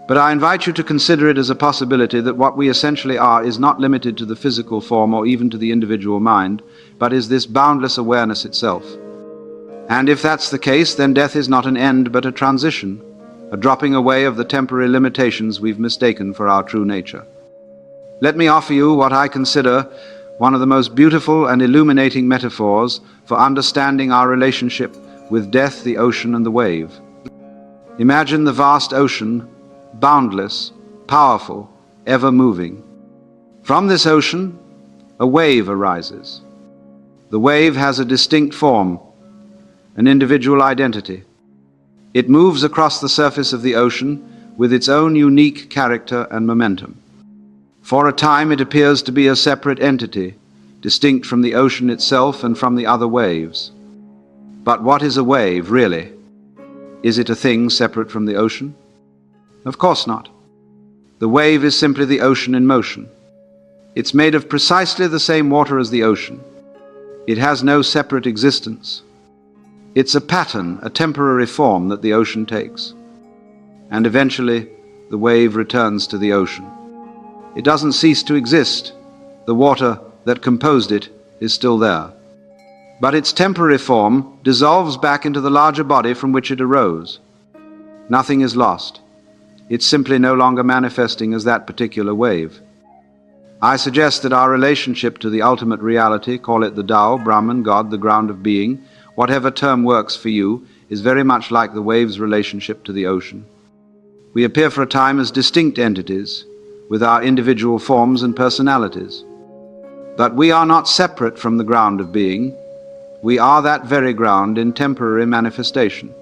but I invite you to consider it as a possibility that what we essentially are is not limited to the physical form or even to the individual mind, but is this boundless awareness itself. And if that's the case, then death is not an end but a transition, a dropping away of the temporary limitations we've mistaken for our true nature. Let me offer you what I consider one of the most beautiful and illuminating metaphors for understanding our relationship with death, the ocean, and the wave. Imagine the vast ocean, boundless, powerful, ever-moving. From this ocean, a wave arises. The wave has a distinct form, an individual identity. It moves across the surface of the ocean with its own unique character and momentum. For a time it appears to be a separate entity, distinct from the ocean itself and from the other waves. But what is a wave, really? Is it a thing separate from the ocean? Of course not. The wave is simply the ocean in motion. It's made of precisely the same water as the ocean. It has no separate existence. It's a pattern, a temporary form that the ocean takes. And eventually, the wave returns to the ocean. It doesn't cease to exist. The water that composed it is still there. But its temporary form dissolves back into the larger body from which it arose. Nothing is lost. It's simply no longer manifesting as that particular wave. I suggest that our relationship to the ultimate reality, call it the Tao, Brahman, God, the ground of being, whatever term works for you, is very much like the wave's relationship to the ocean. We appear for a time as distinct entities, with our individual forms and personalities. But we are not separate from the ground of being. We are that very ground in temporary manifestation.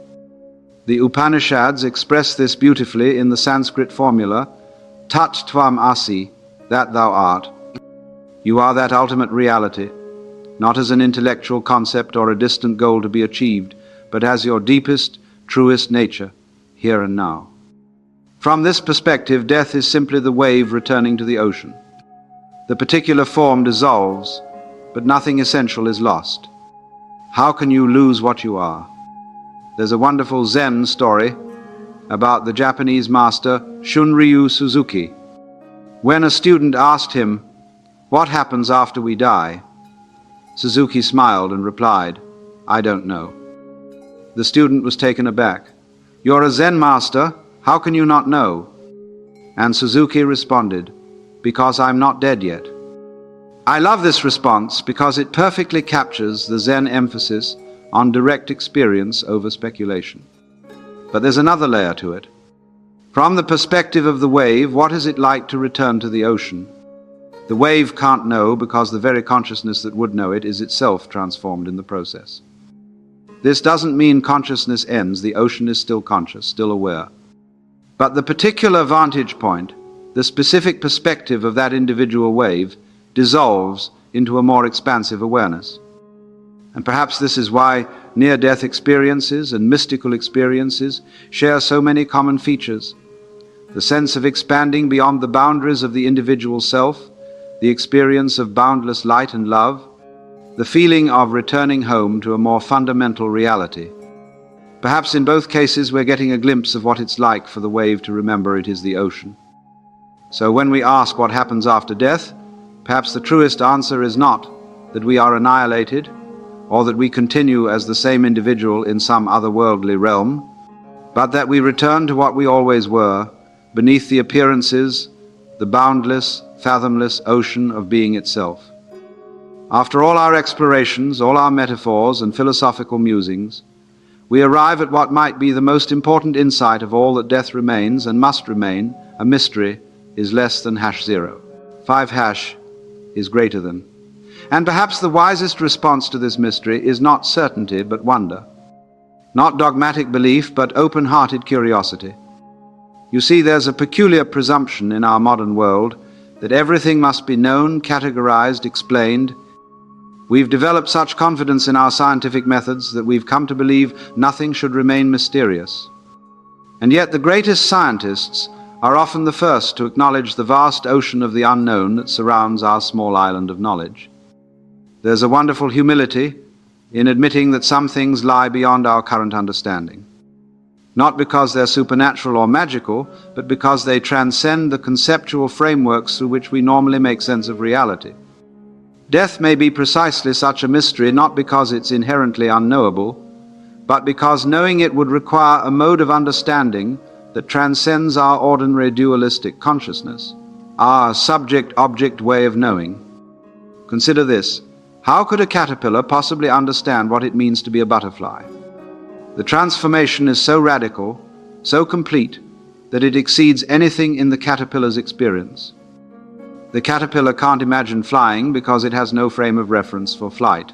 The Upanishads express this beautifully in the Sanskrit formula, Tat Tvam Asi, that thou art. You are that ultimate reality, not as an intellectual concept or a distant goal to be achieved, but as your deepest, truest nature, here and now. From this perspective, death is simply the wave returning to the ocean. The particular form dissolves, but nothing essential is lost. How can you lose what you are? There's a wonderful Zen story about the Japanese master Shunryu Suzuki. When a student asked him, "What happens after we die?" Suzuki smiled and replied, "I don't know." The student was taken aback. "You're a Zen master. How can you not know?" And Suzuki responded, "Because I'm not dead yet." I love this response because it perfectly captures the Zen emphasis on direct experience over speculation. But there's another layer to it. From the perspective of the wave, what is it like to return to the ocean? The wave can't know because the very consciousness that would know it is itself transformed in the process. This doesn't mean consciousness ends. The ocean is still conscious, still aware. But the particular vantage point, the specific perspective of that individual wave, dissolves into a more expansive awareness. And perhaps this is why near-death experiences and mystical experiences share so many common features. The sense of expanding beyond the boundaries of the individual self, the experience of boundless light and love, the feeling of returning home to a more fundamental reality. Perhaps in both cases we're getting a glimpse of what it's like for the wave to remember it is the ocean. So when we ask what happens after death, perhaps the truest answer is not that we are annihilated or that we continue as the same individual in some otherworldly realm, but that we return to what we always were, beneath the appearances, the boundless, fathomless ocean of being itself. After all our explorations, all our metaphors and philosophical musings, we arrive at what might be the most important insight of all, that death remains and must remain a mystery, is less than #0. 5# is greater than. And perhaps the wisest response to this mystery is not certainty but wonder. Not dogmatic belief, but open-hearted curiosity. You see, there's a peculiar presumption in our modern world that everything must be known, categorized, explained. We've developed such confidence in our scientific methods that we've come to believe nothing should remain mysterious. And yet the greatest scientists are often the first to acknowledge the vast ocean of the unknown that surrounds our small island of knowledge. There's a wonderful humility in admitting that some things lie beyond our current understanding. Not because they're supernatural or magical, but because they transcend the conceptual frameworks through which we normally make sense of reality. Death may be precisely such a mystery, not because it's inherently unknowable, but because knowing it would require a mode of understanding that transcends our ordinary dualistic consciousness, our subject-object way of knowing. Consider this. How could a caterpillar possibly understand what it means to be a butterfly? The transformation is so radical, so complete, that it exceeds anything in the caterpillar's experience. The caterpillar can't imagine flying because it has no frame of reference for flight.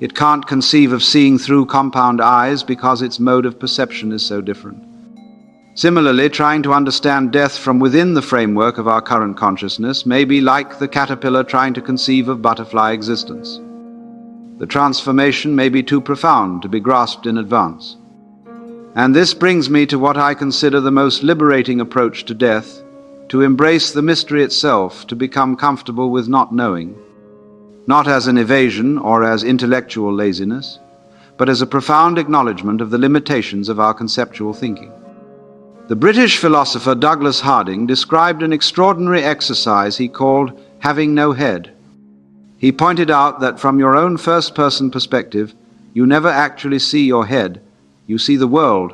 It can't conceive of seeing through compound eyes because its mode of perception is so different. Similarly, trying to understand death from within the framework of our current consciousness may be like the caterpillar trying to conceive of butterfly existence. The transformation may be too profound to be grasped in advance. And this brings me to what I consider the most liberating approach to death, to embrace the mystery itself, to become comfortable with not knowing, not as an evasion or as intellectual laziness, but as a profound acknowledgement of the limitations of our conceptual thinking. The British philosopher Douglas Harding described an extraordinary exercise he called having no head. He pointed out that from your own first-person perspective, you never actually see your head. You see the world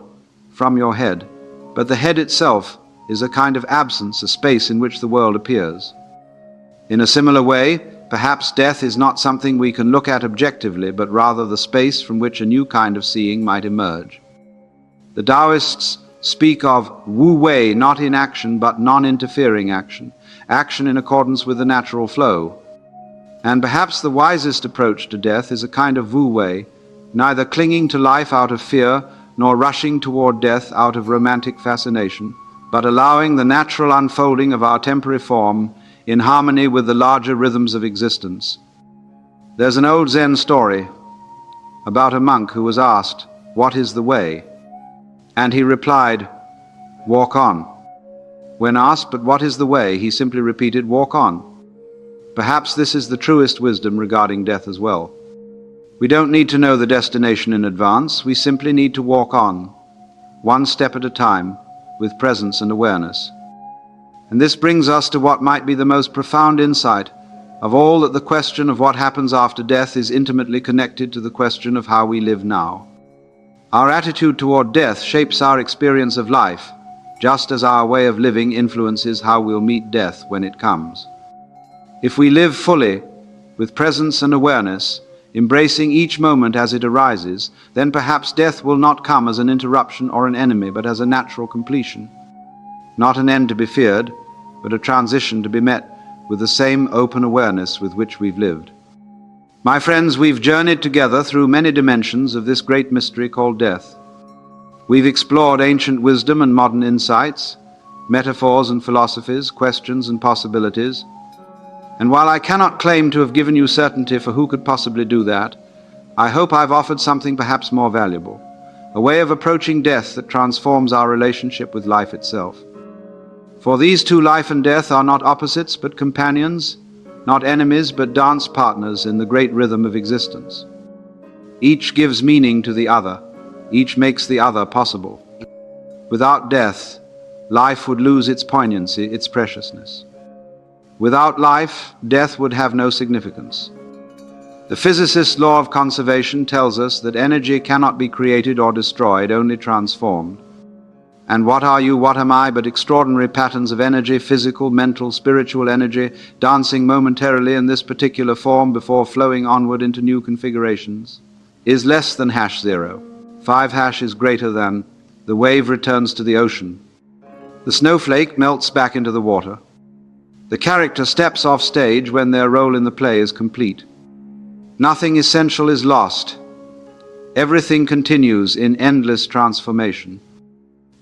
from your head, but the head itself is a kind of absence, a space in which the world appears. In a similar way, perhaps death is not something we can look at objectively, but rather the space from which a new kind of seeing might emerge. The Taoists speak of wu wei, not inaction, but non-interfering action, action in accordance with the natural flow. And perhaps the wisest approach to death is a kind of wu wei, neither clinging to life out of fear, nor rushing toward death out of romantic fascination, but allowing the natural unfolding of our temporary form in harmony with the larger rhythms of existence. There's an old Zen story about a monk who was asked, "What is the way?" And he replied, "Walk on." When asked, "But what is the way?" he simply repeated, "Walk on." Perhaps this is the truest wisdom regarding death as well. We don't need to know the destination in advance. We simply need to walk on, one step at a time, with presence and awareness. And this brings us to what might be the most profound insight of all, that the question of what happens after death is intimately connected to the question of how we live now. Our attitude toward death shapes our experience of life, just as our way of living influences how we'll meet death when it comes. If we live fully, with presence and awareness, embracing each moment as it arises, then perhaps death will not come as an interruption or an enemy, but as a natural completion. Not an end to be feared, but a transition to be met with the same open awareness with which we've lived. My friends, we've journeyed together through many dimensions of this great mystery called death. We've explored ancient wisdom and modern insights, metaphors and philosophies, questions and possibilities. And while I cannot claim to have given you certainty, for who could possibly do that, I hope I've offered something perhaps more valuable, a way of approaching death that transforms our relationship with life itself. For these two, life and death, are not opposites but companions, not enemies but dance partners in the great rhythm of existence. Each gives meaning to the other, each makes the other possible. Without death, life would lose its poignancy, its preciousness. Without life, death would have no significance. The physicist's law of conservation tells us that energy cannot be created or destroyed, only transformed. And what are you, what am I, but extraordinary patterns of energy, physical, mental, spiritual energy, dancing momentarily in this particular form before flowing onward into new configurations? Is less than #0. 5# is greater than. The wave returns to the ocean. The snowflake melts back into the water. The character steps off stage when their role in the play is complete. Nothing essential is lost. Everything continues in endless transformation.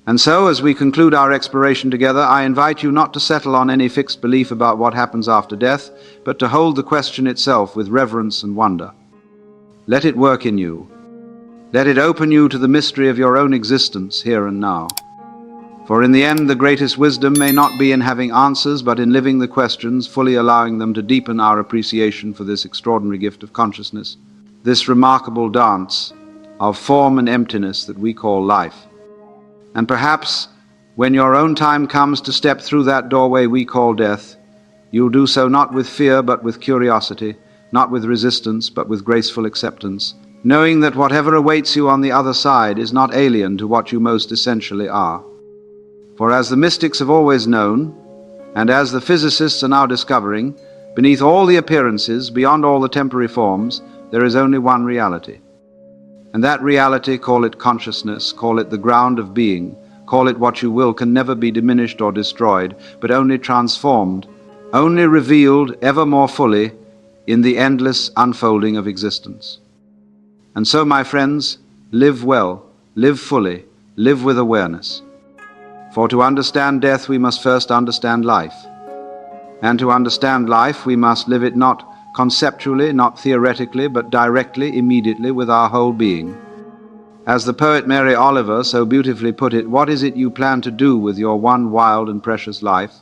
And so, as we conclude our exploration together, I invite you not to settle on any fixed belief about what happens after death, but to hold the question itself with reverence and wonder. Let it work in you. Let it open you to the mystery of your own existence here and now. For in the end, the greatest wisdom may not be in having answers, but in living the questions, fully allowing them to deepen our appreciation for this extraordinary gift of consciousness, this remarkable dance of form and emptiness that we call life. And perhaps, when your own time comes to step through that doorway we call death, you'll do so not with fear but with curiosity, not with resistance but with graceful acceptance, knowing that whatever awaits you on the other side is not alien to what you most essentially are. For as the mystics have always known, and as the physicists are now discovering, beneath all the appearances, beyond all the temporary forms, there is only one reality. And that reality, call it consciousness, call it the ground of being, call it what you will, can never be diminished or destroyed, but only transformed, only revealed ever more fully in the endless unfolding of existence. And so, my friends, live well, live fully, live with awareness. For to understand death, we must first understand life. And to understand life, we must live it not conceptually, not theoretically, but directly, immediately, with our whole being. As the poet Mary Oliver so beautifully put it, what is it you plan to do with your one wild and precious life?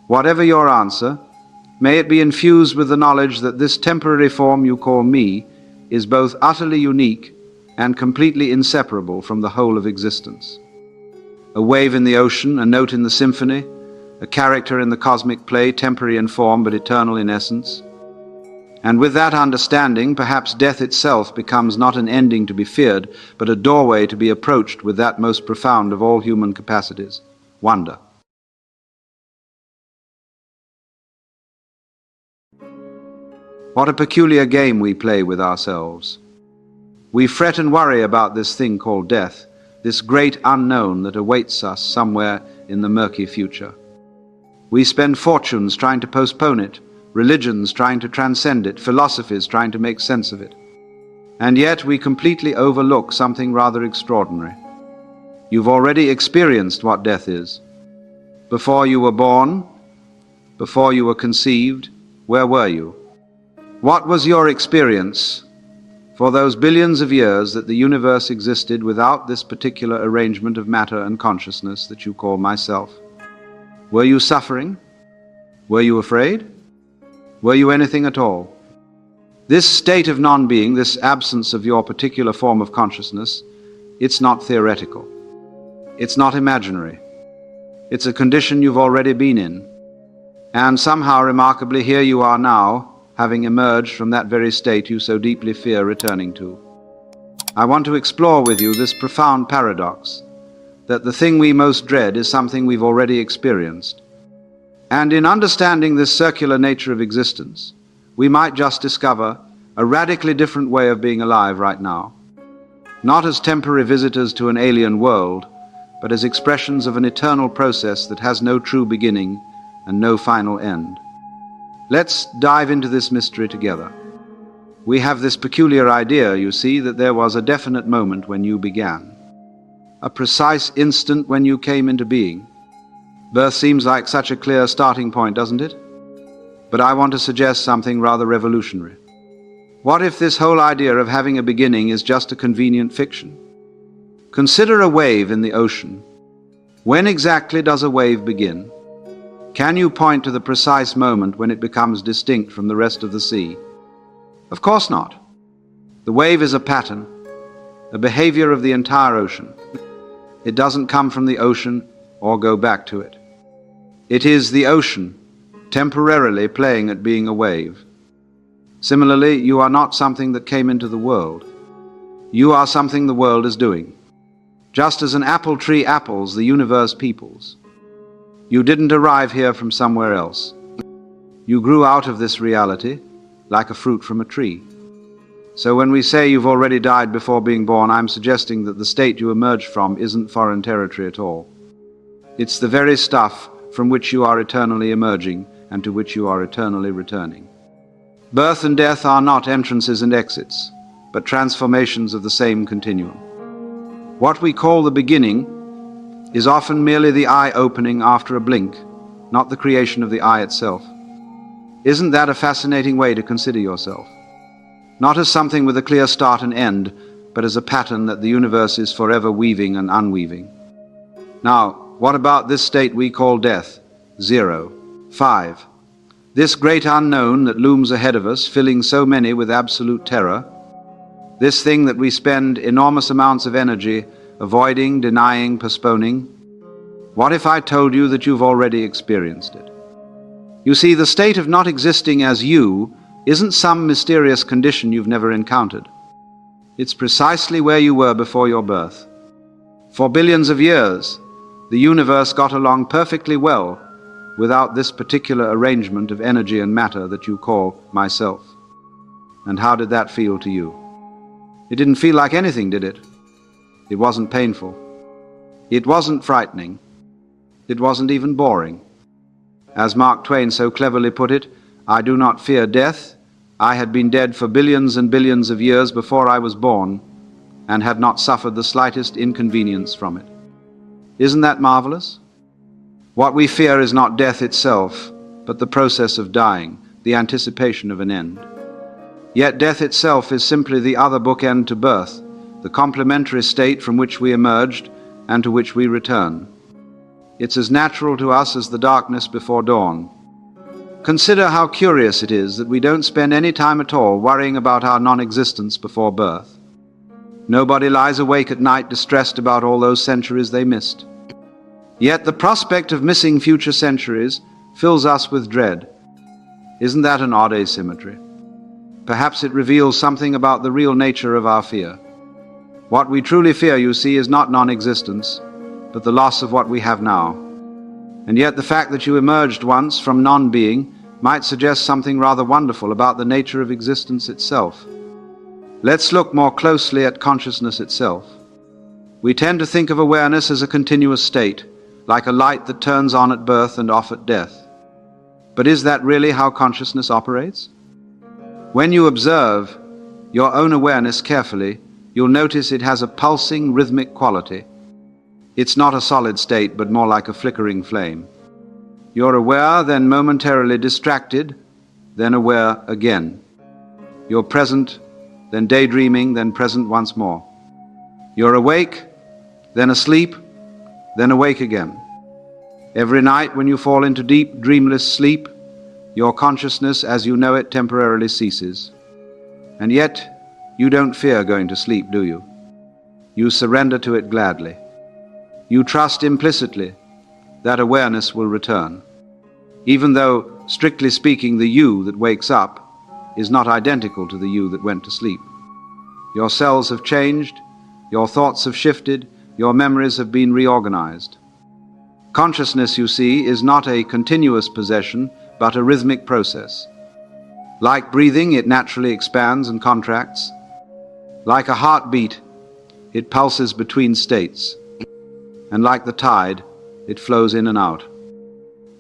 Whatever your answer, may it be infused with the knowledge that this temporary form you call me is both utterly unique and completely inseparable from the whole of existence. A wave in the ocean, a note in the symphony, a character in the cosmic play, temporary in form but eternal in essence. And with that understanding, perhaps death itself becomes not an ending to be feared, but a doorway to be approached with that most profound of all human capacities, wonder. What a peculiar game we play with ourselves. We fret and worry about this thing called death, this great unknown that awaits us somewhere in the murky future. We spend fortunes trying to postpone it, religions trying to transcend it, philosophies trying to make sense of it. And yet we completely overlook something rather extraordinary. You've already experienced what death is. Before you were born, before you were conceived, where were you? What was your experience for those billions of years that the universe existed without this particular arrangement of matter and consciousness that you call myself? Were you suffering? Were you afraid? Were you anything at all? This state of non-being, this absence of your particular form of consciousness, it's not theoretical. It's not imaginary. It's a condition you've already been in. And somehow, remarkably, here you are now, having emerged from that very state you so deeply fear returning to. I want to explore with you this profound paradox, that the thing we most dread is something we've already experienced. And in understanding this circular nature of existence, we might just discover a radically different way of being alive right now, not as temporary visitors to an alien world, but as expressions of an eternal process that has no true beginning and no final end. Let's dive into this mystery together. We have this peculiar idea, you see, that there was a definite moment when you began, a precise instant when you came into being. Birth seems like such a clear starting point, doesn't it? But I want to suggest something rather revolutionary. What if this whole idea of having a beginning is just a convenient fiction? Consider a wave in the ocean. When exactly does a wave begin? Can you point to the precise moment when it becomes distinct from the rest of the sea? Of course not. The wave is a pattern, a behavior of the entire ocean. It doesn't come from the ocean or go back to it. It is the ocean, temporarily playing at being a wave. Similarly, you are not something that came into the world. You are something the world is doing. Just as an apple tree apples, the universe peoples. You didn't arrive here from somewhere else. You grew out of this reality like a fruit from a tree. So when we say you've already died before being born, I'm suggesting that the state you emerged from isn't foreign territory at all. It's the very stuff from which you are eternally emerging and to which you are eternally returning. Birth and death are not entrances and exits. but transformations of the same continuum. What we call the beginning is often merely the eye opening after a blink, not the creation of the eye itself. Isn't that a fascinating way to consider yourself? Not as something with a clear start and end, but as a pattern that the universe is forever weaving and unweaving. Now, what about this state we call death? 0. 5. This great unknown that looms ahead of us, filling so many with absolute terror. This thing that we spend enormous amounts of energy avoiding, denying, postponing. What if I told you that you've already experienced it? You see, the state of not existing as you isn't some mysterious condition you've never encountered. It's precisely where you were before your birth. For billions of years, the universe got along perfectly well without this particular arrangement of energy and matter that you call myself. And how did that feel to you? It didn't feel like anything, did it? It wasn't painful. It wasn't frightening. It wasn't even boring. As Mark Twain so cleverly put it, I do not fear death. I had been dead for billions and billions of years before I was born, and had not suffered the slightest inconvenience from it. Isn't that marvelous? What we fear is not death itself, but the process of dying, the anticipation of an end. Yet death itself is simply the other bookend to birth, the complementary state from which we emerged and to which we return. It's as natural to us as the darkness before dawn. Consider how curious it is that we don't spend any time at all worrying about our non-existence before birth. Nobody lies awake at night distressed about all those centuries they missed. Yet the prospect of missing future centuries fills us with dread. Isn't that an odd asymmetry? Perhaps it reveals something about the real nature of our fear. What we truly fear, you see, is not non-existence, but the loss of what we have now. And yet the fact that you emerged once from non-being might suggest something rather wonderful about the nature of existence itself. Let's look more closely at consciousness itself. We tend to think of awareness as a continuous state, like a light that turns on at birth and off at death. But is that really how consciousness operates? When you observe your own awareness carefully, you'll notice it has a pulsing, rhythmic quality. It's not a solid state, but more like a flickering flame. You're aware, then momentarily distracted, then aware again. You're present, then daydreaming, then present once more. You're awake, then asleep, then awake again. Every night when you fall into deep, dreamless sleep, your consciousness as you know it temporarily ceases. And yet, you don't fear going to sleep, do you? You surrender to it gladly. You trust implicitly that awareness will return, even though, strictly speaking, the you that wakes up is not identical to the you that went to sleep. Your cells have changed, your thoughts have shifted, your memories have been reorganized. Consciousness, you see, is not a continuous possession, but a rhythmic process. Like breathing, it naturally expands and contracts. Like a heartbeat, it pulses between states. And like the tide, it flows in and out.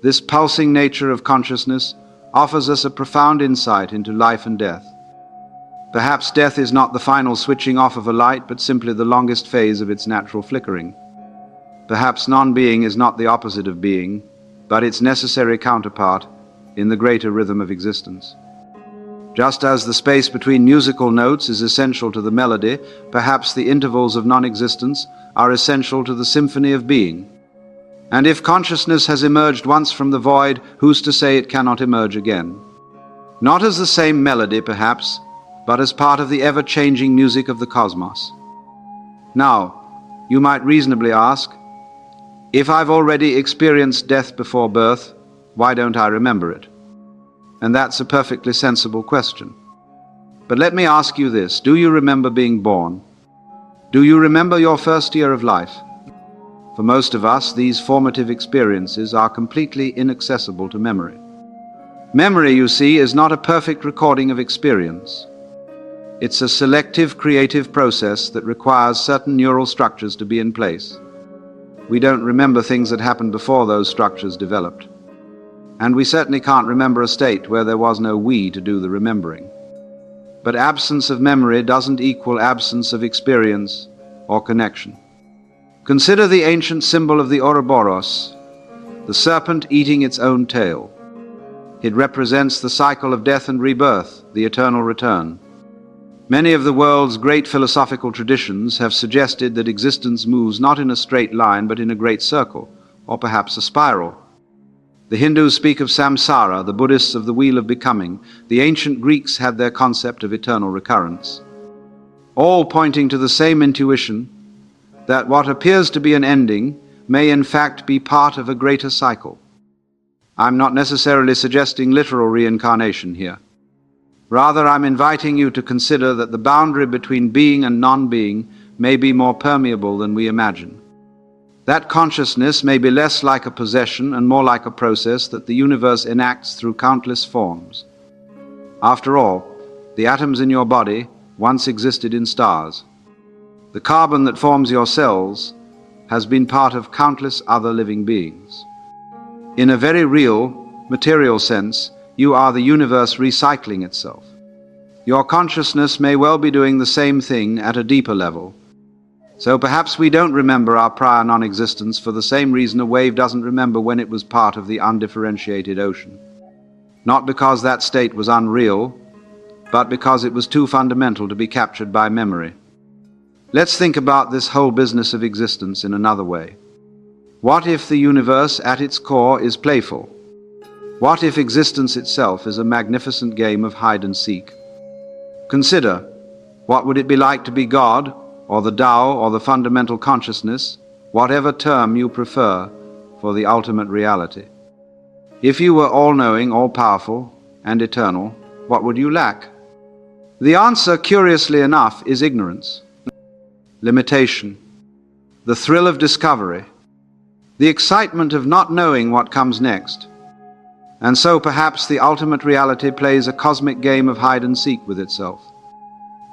This pulsing nature of consciousness offers us a profound insight into life and death. Perhaps death is not the final switching off of a light, but simply the longest phase of its natural flickering. Perhaps non-being is not the opposite of being, but its necessary counterpart in the greater rhythm of existence. Just as the space between musical notes is essential to the melody, perhaps the intervals of non-existence are essential to the symphony of being. And if consciousness has emerged once from the void, who's to say it cannot emerge again? Not as the same melody, perhaps, but as part of the ever-changing music of the cosmos. Now, you might reasonably ask, if I've already experienced death before birth, why don't I remember it? And that's a perfectly sensible question. But let me ask you this: do you remember being born? Do you remember your first year of life? For most of us, these formative experiences are completely inaccessible to memory. Memory, you see, is not a perfect recording of experience. It's a selective creative process that requires certain neural structures to be in place. We don't remember things that happened before those structures developed. And we certainly can't remember a state where there was no we to do the remembering. But absence of memory doesn't equal absence of experience or connection. Consider the ancient symbol of the Ouroboros, the serpent eating its own tail. It represents the cycle of death and rebirth, the eternal return. Many of the world's great philosophical traditions have suggested that existence moves not in a straight line but in a great circle, or perhaps a spiral. The Hindus speak of samsara, the Buddhists of the wheel of becoming. The ancient Greeks had their concept of eternal recurrence, all pointing to the same intuition that what appears to be an ending may in fact be part of a greater cycle. I'm not necessarily suggesting literal reincarnation here. Rather, I'm inviting you to consider that the boundary between being and non-being may be more permeable than we imagine. That consciousness may be less like a possession and more like a process that the universe enacts through countless forms. After all, the atoms in your body once existed in stars. The carbon that forms your cells has been part of countless other living beings. In a very real, material sense, you are the universe recycling itself. Your consciousness may well be doing the same thing at a deeper level. So perhaps we don't remember our prior non-existence for the same reason a wave doesn't remember when it was part of the undifferentiated ocean. Not because that state was unreal, but because it was too fundamental to be captured by memory. Let's think about this whole business of existence in another way. What if the universe at its core is playful? What if existence itself is a magnificent game of hide and seek? Consider, what would it be like to be God, or the Tao, or the fundamental consciousness, whatever term you prefer for the ultimate reality? If you were all-knowing, all-powerful, and eternal, what would you lack? The answer, curiously enough, is ignorance, limitation, the thrill of discovery, the excitement of not knowing what comes next. And so perhaps the ultimate reality plays a cosmic game of hide and seek with itself.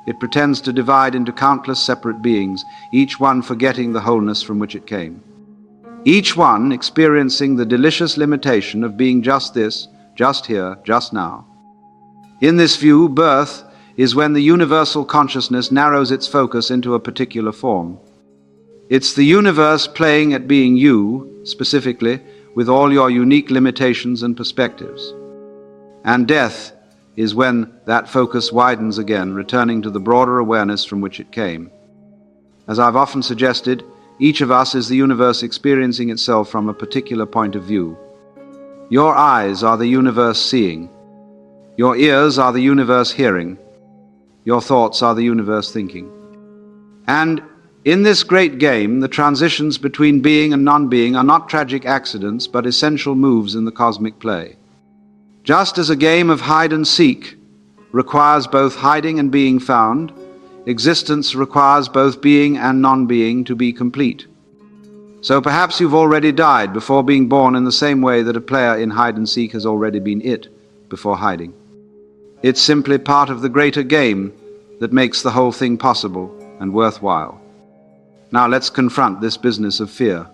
It pretends to divide into countless separate beings, each one forgetting the wholeness from which it came. Each one experiencing the delicious limitation of being just this, just here, just now. In this view, birth is when the universal consciousness narrows its focus into a particular form. It's the universe playing at being you, specifically, with all your unique limitations and perspectives. And death is when that focus widens again, returning to the broader awareness from which it came. As I've often suggested, each of us is the universe experiencing itself from a particular point of view. Your eyes are the universe seeing. Your ears are the universe hearing. Your thoughts are the universe thinking. And in this great game, the transitions between being and non-being are not tragic accidents, but essential moves in the cosmic play. Just as a game of hide and seek requires both hiding and being found, existence requires both being and non-being to be complete. So perhaps you've already died before being born in the same way that a player in hide and seek has already been it before hiding. It's simply part of the greater game that makes the whole thing possible and worthwhile. Now let's confront this business of fear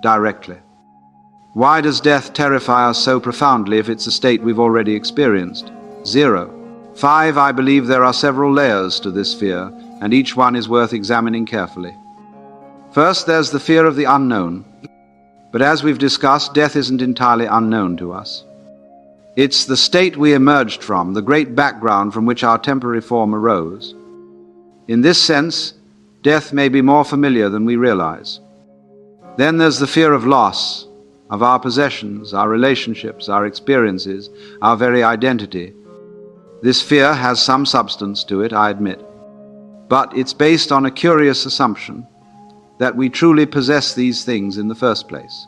directly. Why does death terrify us so profoundly if it's a state we've already experienced? 0. 5. I believe there are several layers to this fear, and each one is worth examining carefully. First, there's the fear of the unknown. But as we've discussed, death isn't entirely unknown to us. It's the state we emerged from, the great background from which our temporary form arose. In this sense, death may be more familiar than we realize. Then there's the fear of loss, of our possessions, our relationships, our experiences, our very identity. This fear has some substance to it, I admit. But it's based on a curious assumption that we truly possess these things in the first place.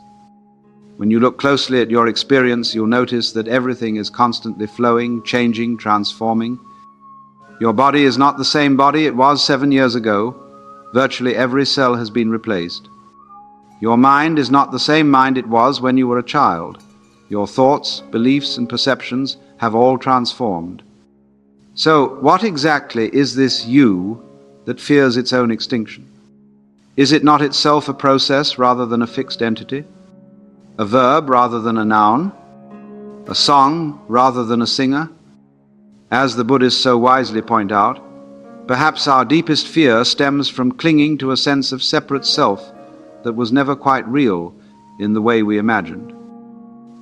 When you look closely at your experience, you'll notice that everything is constantly flowing, changing, transforming. Your body is not the same body it was 7 years ago. Virtually every cell has been replaced. Your mind is not the same mind it was when you were a child. Your thoughts, beliefs, and perceptions have all transformed. So, what exactly is this you that fears its own extinction? Is it not itself a process rather than a fixed entity? A verb rather than a noun? A song rather than a singer? As the Buddhists so wisely point out, perhaps our deepest fear stems from clinging to a sense of separate self that was never quite real in the way we imagined.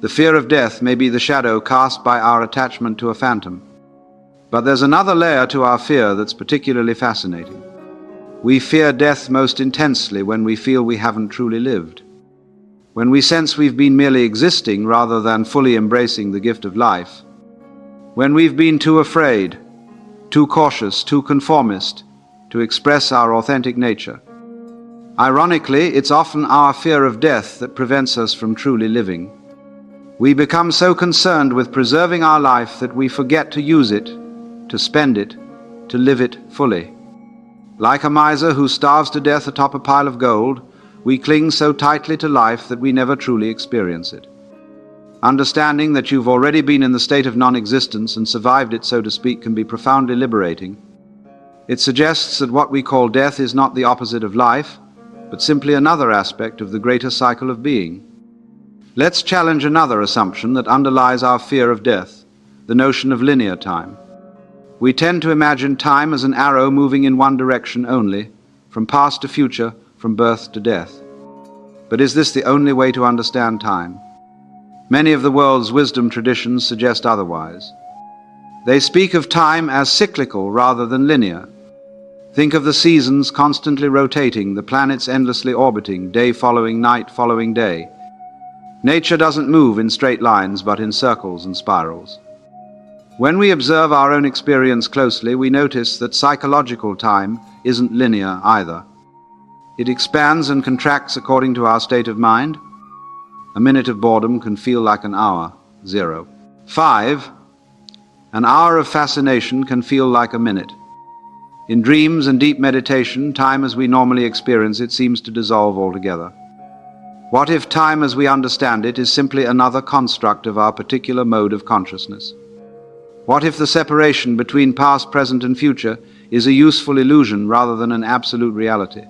The fear of death may be the shadow cast by our attachment to a phantom. But there's another layer to our fear that's particularly fascinating. We fear death most intensely when we feel we haven't truly lived. When we sense we've been merely existing rather than fully embracing the gift of life. When we've been too afraid, too cautious, too conformist to express our authentic nature. Ironically, it's often our fear of death that prevents us from truly living. We become so concerned with preserving our life that we forget to use it, to spend it, to live it fully. Like a miser who starves to death atop a pile of gold, we cling so tightly to life that we never truly experience it. Understanding that you've already been in the state of non-existence and survived it, so to speak, can be profoundly liberating. It suggests that what we call death is not the opposite of life, but simply another aspect of the greater cycle of being. Let's challenge another assumption that underlies our fear of death, the notion of linear time. We tend to imagine time as an arrow moving in one direction only, from past to future, from birth to death. But is this the only way to understand time? Many of the world's wisdom traditions suggest otherwise. They speak of time as cyclical rather than linear. Think of the seasons constantly rotating, the planets endlessly orbiting, day following night following day. Nature doesn't move in straight lines, but in circles and spirals. When we observe our own experience closely, we notice that psychological time isn't linear either. It expands and contracts according to our state of mind. A minute of boredom can feel like an hour, 0. 5. An hour of fascination can feel like a minute. In dreams and deep meditation, time as we normally experience it seems to dissolve altogether. What if time as we understand it is simply another construct of our particular mode of consciousness? What if the separation between past, present, and future is a useful illusion rather than an absolute reality?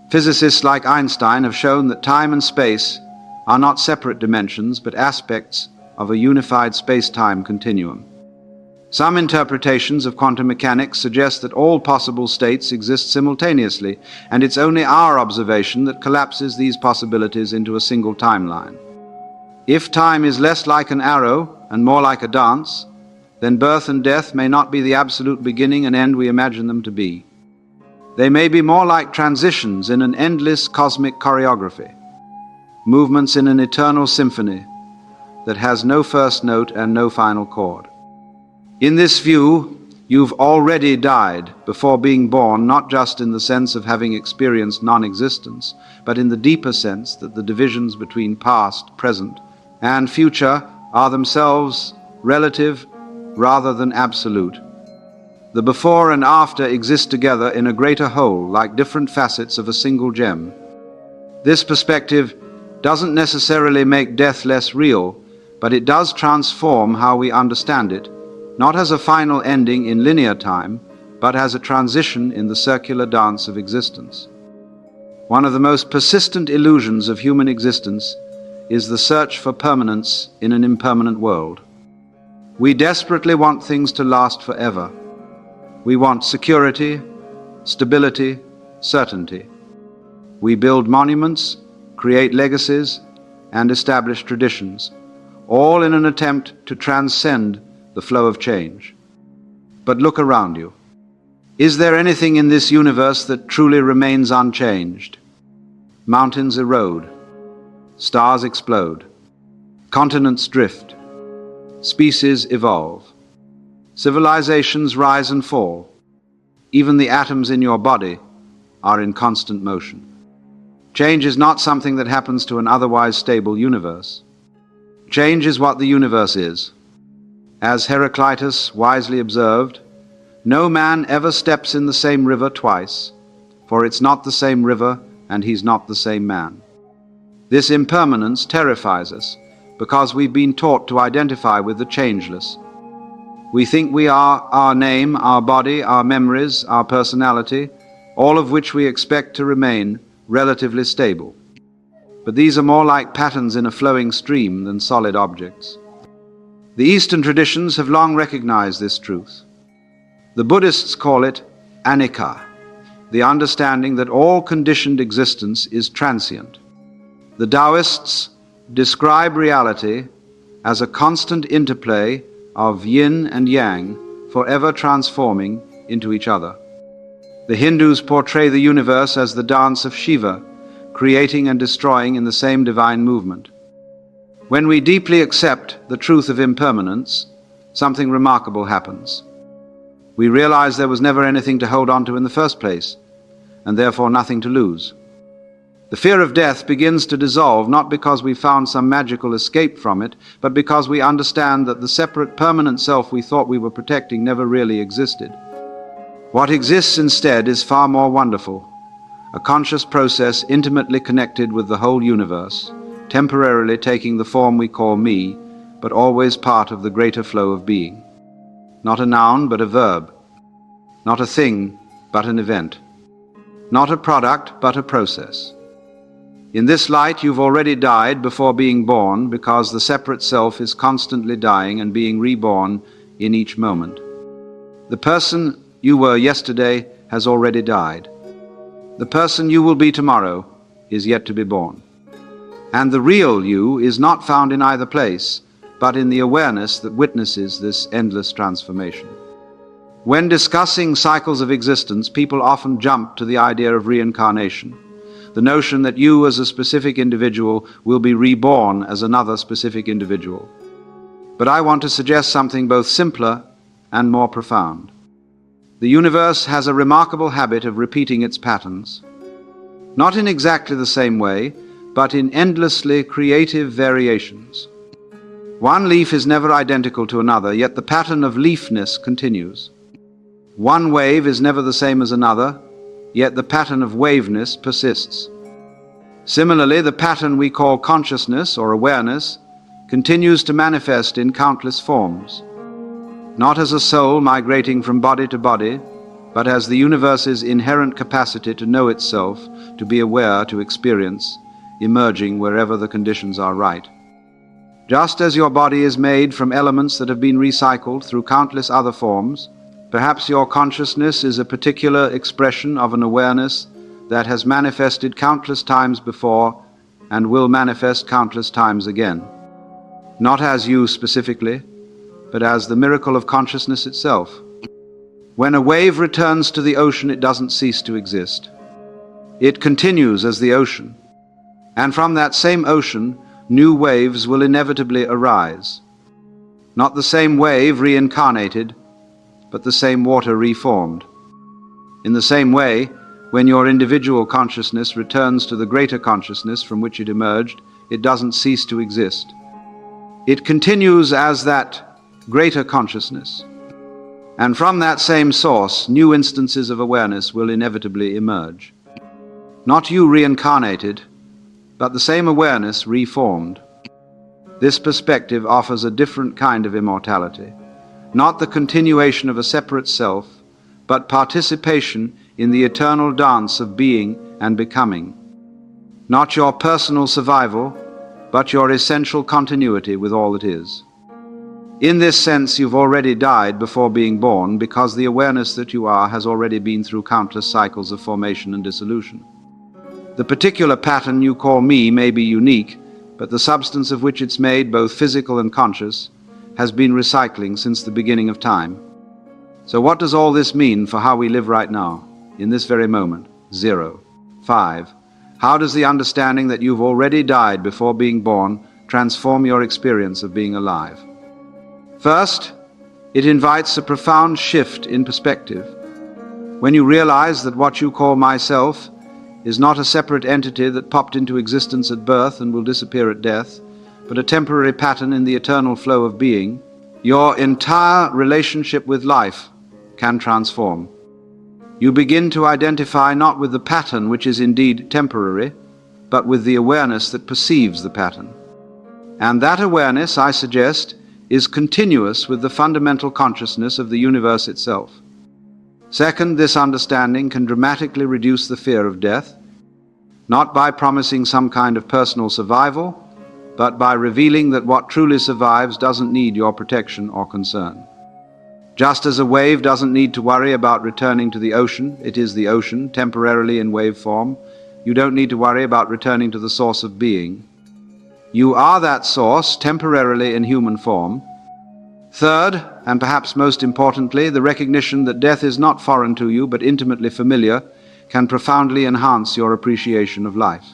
Physicists like Einstein have shown that time and space are not separate dimensions, but aspects of a unified space-time continuum. Some interpretations of quantum mechanics suggest that all possible states exist simultaneously, and it's only our observation that collapses these possibilities into a single timeline. If time is less like an arrow and more like a dance, then birth and death may not be the absolute beginning and end we imagine them to be. They may be more like transitions in an endless cosmic choreography, movements in an eternal symphony that has no first note and no final chord. In this view, you've already died before being born, not just in the sense of having experienced non-existence, but in the deeper sense that the divisions between past, present, and future are themselves relative rather than absolute. The before and after exist together in a greater whole, like different facets of a single gem. This perspective doesn't necessarily make death less real, but it does transform how we understand it, not as a final ending in linear time, but as a transition in the circular dance of existence. One of the most persistent illusions of human existence is the search for permanence in an impermanent world. We desperately want things to last forever. We want security, stability, certainty. We build monuments, create legacies, and establish traditions, all in an attempt to transcend the flow of change. But look around you. Is there anything in this universe that truly remains unchanged? Mountains erode, stars explode, continents drift, species evolve, civilizations rise and fall. Even the atoms in your body are in constant motion. Change is not something that happens to an otherwise stable universe. Change is what the universe is. As Heraclitus wisely observed, no man ever steps in the same river twice, for it's not the same river and he's not the same man. This impermanence terrifies us because we've been taught to identify with the changeless. We think we are our name, our body, our memories, our personality, all of which we expect to remain relatively stable. But these are more like patterns in a flowing stream than solid objects. The Eastern traditions have long recognized this truth. The Buddhists call it anicca, the understanding that all conditioned existence is transient. The Taoists describe reality as a constant interplay of yin and yang, forever transforming into each other. The Hindus portray the universe as the dance of Shiva, creating and destroying in the same divine movement. When we deeply accept the truth of impermanence, something remarkable happens. We realize there was never anything to hold on to in the first place, and therefore nothing to lose. The fear of death begins to dissolve not because we found some magical escape from it, but because we understand that the separate permanent self we thought we were protecting never really existed. What exists instead is far more wonderful, a conscious process intimately connected with the whole universe, temporarily taking the form we call me, but always part of the greater flow of being. Not a noun, but a verb. Not a thing, but an event. Not a product, but a process. In this light, you've already died before being born, because the separate self is constantly dying and being reborn in each moment. The person you were yesterday has already died. The person you will be tomorrow is yet to be born. And the real you is not found in either place, but in the awareness that witnesses this endless transformation. When discussing cycles of existence, people often jump to the idea of reincarnation, the notion that you as a specific individual will be reborn as another specific individual. But I want to suggest something both simpler and more profound. The universe has a remarkable habit of repeating its patterns, not in exactly the same way, but in endlessly creative variations. One leaf is never identical to another, yet the pattern of leafness continues. One wave is never the same as another, yet the pattern of waveness persists. Similarly, the pattern we call consciousness or awareness continues to manifest in countless forms, not as a soul migrating from body to body, but as the universe's inherent capacity to know itself, to be aware, to experience, emerging wherever the conditions are right. Just as your body is made from elements that have been recycled through countless other forms, perhaps your consciousness is a particular expression of an awareness that has manifested countless times before and will manifest countless times again. Not as you specifically, but as the miracle of consciousness itself. When a wave returns to the ocean, it doesn't cease to exist. It continues as the ocean, and from that same ocean, new waves will inevitably arise. Not the same wave reincarnated, but the same water reformed. In the same way, when your individual consciousness returns to the greater consciousness from which it emerged, it doesn't cease to exist. It continues as that greater consciousness. And from that same source, new instances of awareness will inevitably emerge. Not you reincarnated, but the same awareness reformed. This perspective offers a different kind of immortality, not the continuation of a separate self, but participation in the eternal dance of being and becoming. Not your personal survival, but your essential continuity with all that is. In this sense, you've already died before being born, because the awareness that you are has already been through countless cycles of formation and dissolution. The particular pattern you call me may be unique, but the substance of which it's made, both physical and conscious, has been recycling since the beginning of time. So what does all this mean for how we live right now, in this very moment? 0. 5. How does the understanding that you've already died before being born transform your experience of being alive? First, it invites a profound shift in perspective. When you realize that what you call myself is not a separate entity that popped into existence at birth and will disappear at death, but a temporary pattern in the eternal flow of being, your entire relationship with life can transform. You begin to identify not with the pattern, which is indeed temporary, but with the awareness that perceives the pattern. And that awareness, I suggest, is continuous with the fundamental consciousness of the universe itself. Second, this understanding can dramatically reduce the fear of death, not by promising some kind of personal survival, but by revealing that what truly survives doesn't need your protection or concern. Just as a wave doesn't need to worry about returning to the ocean, it is the ocean, temporarily in wave form, you don't need to worry about returning to the source of being. You are that source, temporarily in human form. Third, and perhaps most importantly, the recognition that death is not foreign to you but intimately familiar can profoundly enhance your appreciation of life.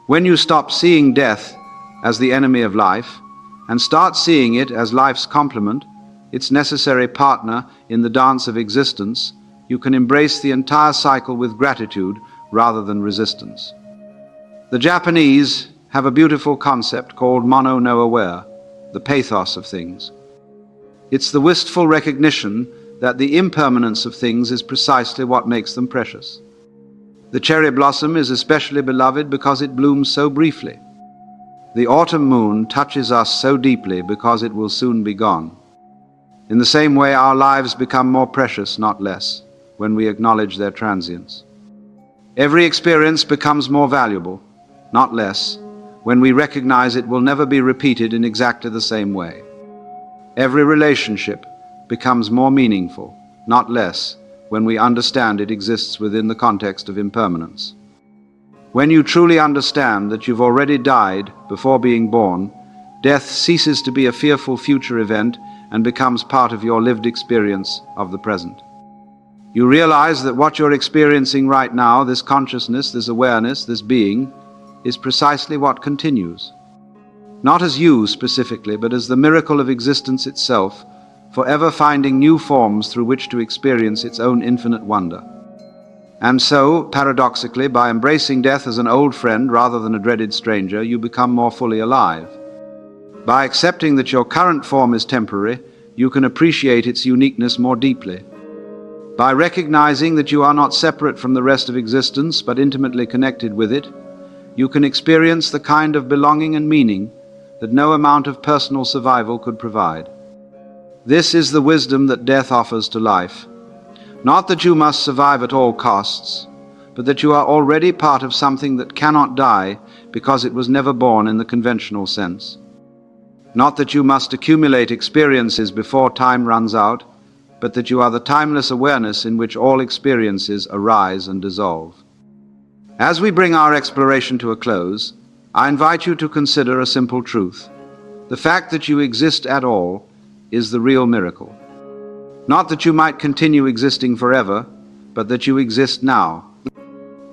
When you stop seeing death as the enemy of life and start seeing it as life's complement, its necessary partner in the dance of existence, you can embrace the entire cycle with gratitude rather than resistance. The Japanese have a beautiful concept called mono no aware, the pathos of things. It's the wistful recognition that the impermanence of things is precisely what makes them precious. The cherry blossom is especially beloved because it blooms so briefly. The autumn moon touches us so deeply because it will soon be gone. In the same way, our lives become more precious, not less, when we acknowledge their transience. Every experience becomes more valuable, not less, when we recognize it will never be repeated in exactly the same way. Every relationship becomes more meaningful, not less, when we understand it exists within the context of impermanence. When you truly understand that you've already died before being born, death ceases to be a fearful future event and becomes part of your lived experience of the present. You realize that what you're experiencing right now, this consciousness, this awareness, this being, is precisely what continues. Not as you specifically, but as the miracle of existence itself, forever finding new forms through which to experience its own infinite wonder. And so, paradoxically, by embracing death as an old friend rather than a dreaded stranger, you become more fully alive. By accepting that your current form is temporary, you can appreciate its uniqueness more deeply. By recognizing that you are not separate from the rest of existence, but intimately connected with it, you can experience the kind of belonging and meaning that no amount of personal survival could provide. This is the wisdom that death offers to life. Not that you must survive at all costs, but that you are already part of something that cannot die because it was never born in the conventional sense. Not that you must accumulate experiences before time runs out, but that you are the timeless awareness in which all experiences arise and dissolve. As we bring our exploration to a close, I invite you to consider a simple truth. The fact that you exist at all is the real miracle. Not that you might continue existing forever, but that you exist now.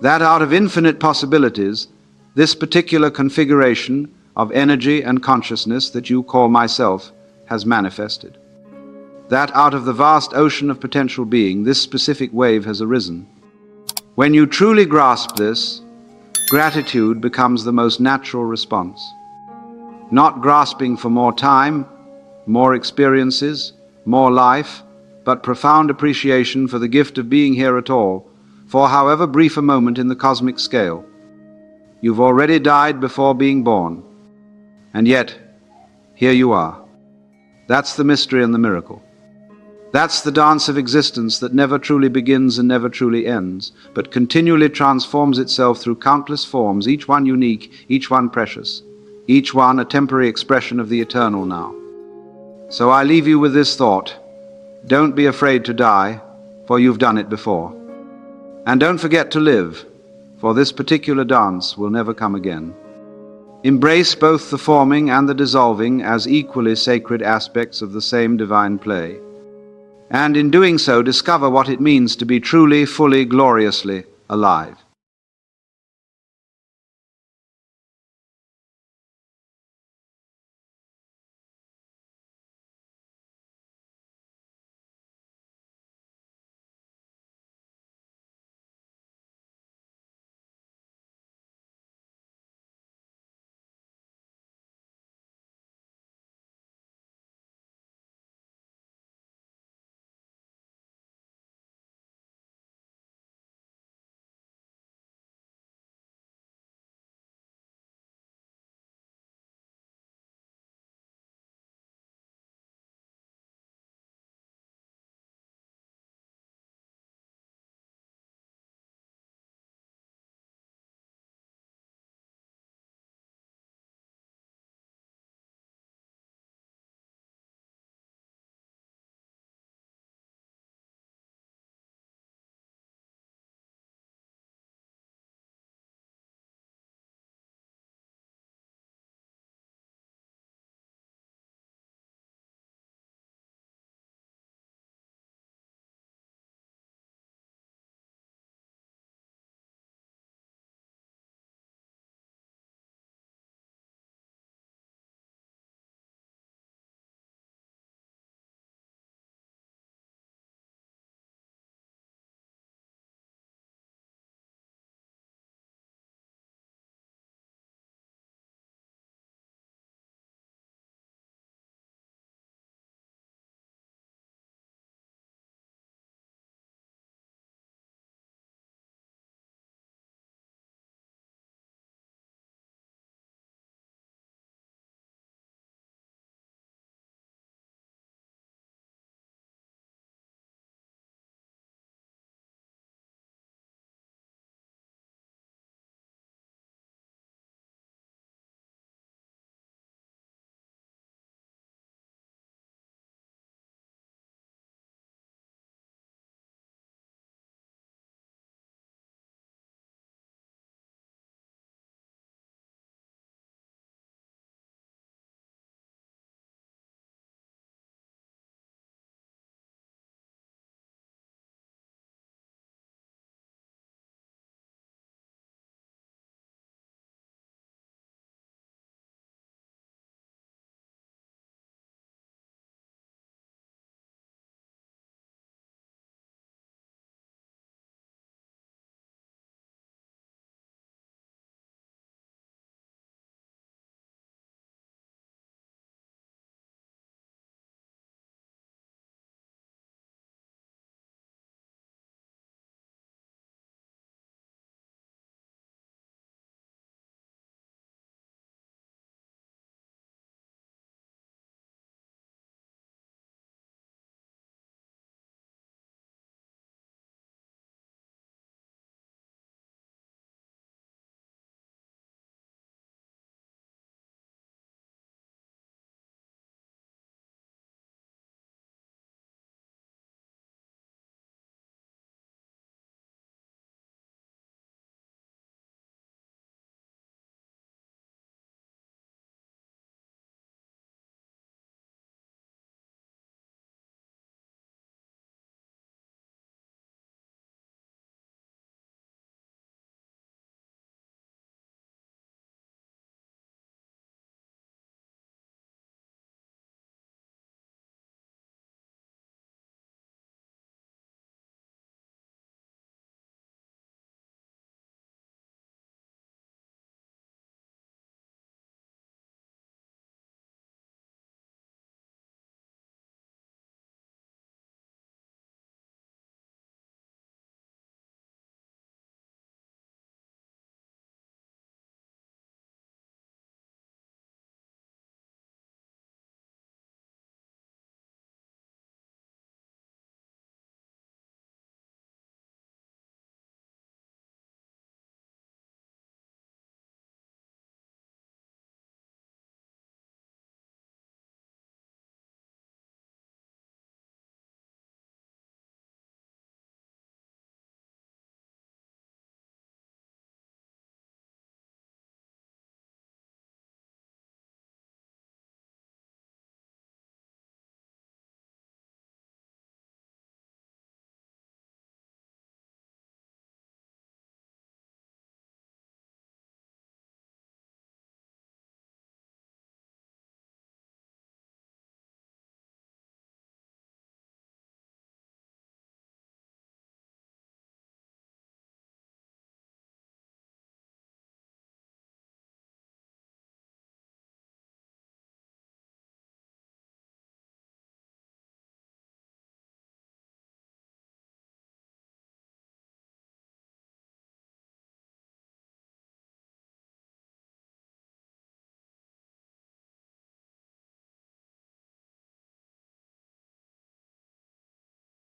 That out of infinite possibilities, this particular configuration of energy and consciousness that you call myself has manifested. That out of the vast ocean of potential being, this specific wave has arisen. When you truly grasp this, gratitude becomes the most natural response. Not grasping for more time, more experiences, more life, but profound appreciation for the gift of being here at all, for however brief a moment in the cosmic scale. You've already died before being born, and yet, here you are. That's the mystery and the miracle. That's the dance of existence that never truly begins and never truly ends, but continually transforms itself through countless forms, each one unique, each one precious, each one a temporary expression of the eternal now. So I leave you with this thought: don't be afraid to die, for you've done it before. And don't forget to live, for this particular dance will never come again. Embrace both the forming and the dissolving as equally sacred aspects of the same divine play. And in doing so, discover what it means to be truly, fully, gloriously alive.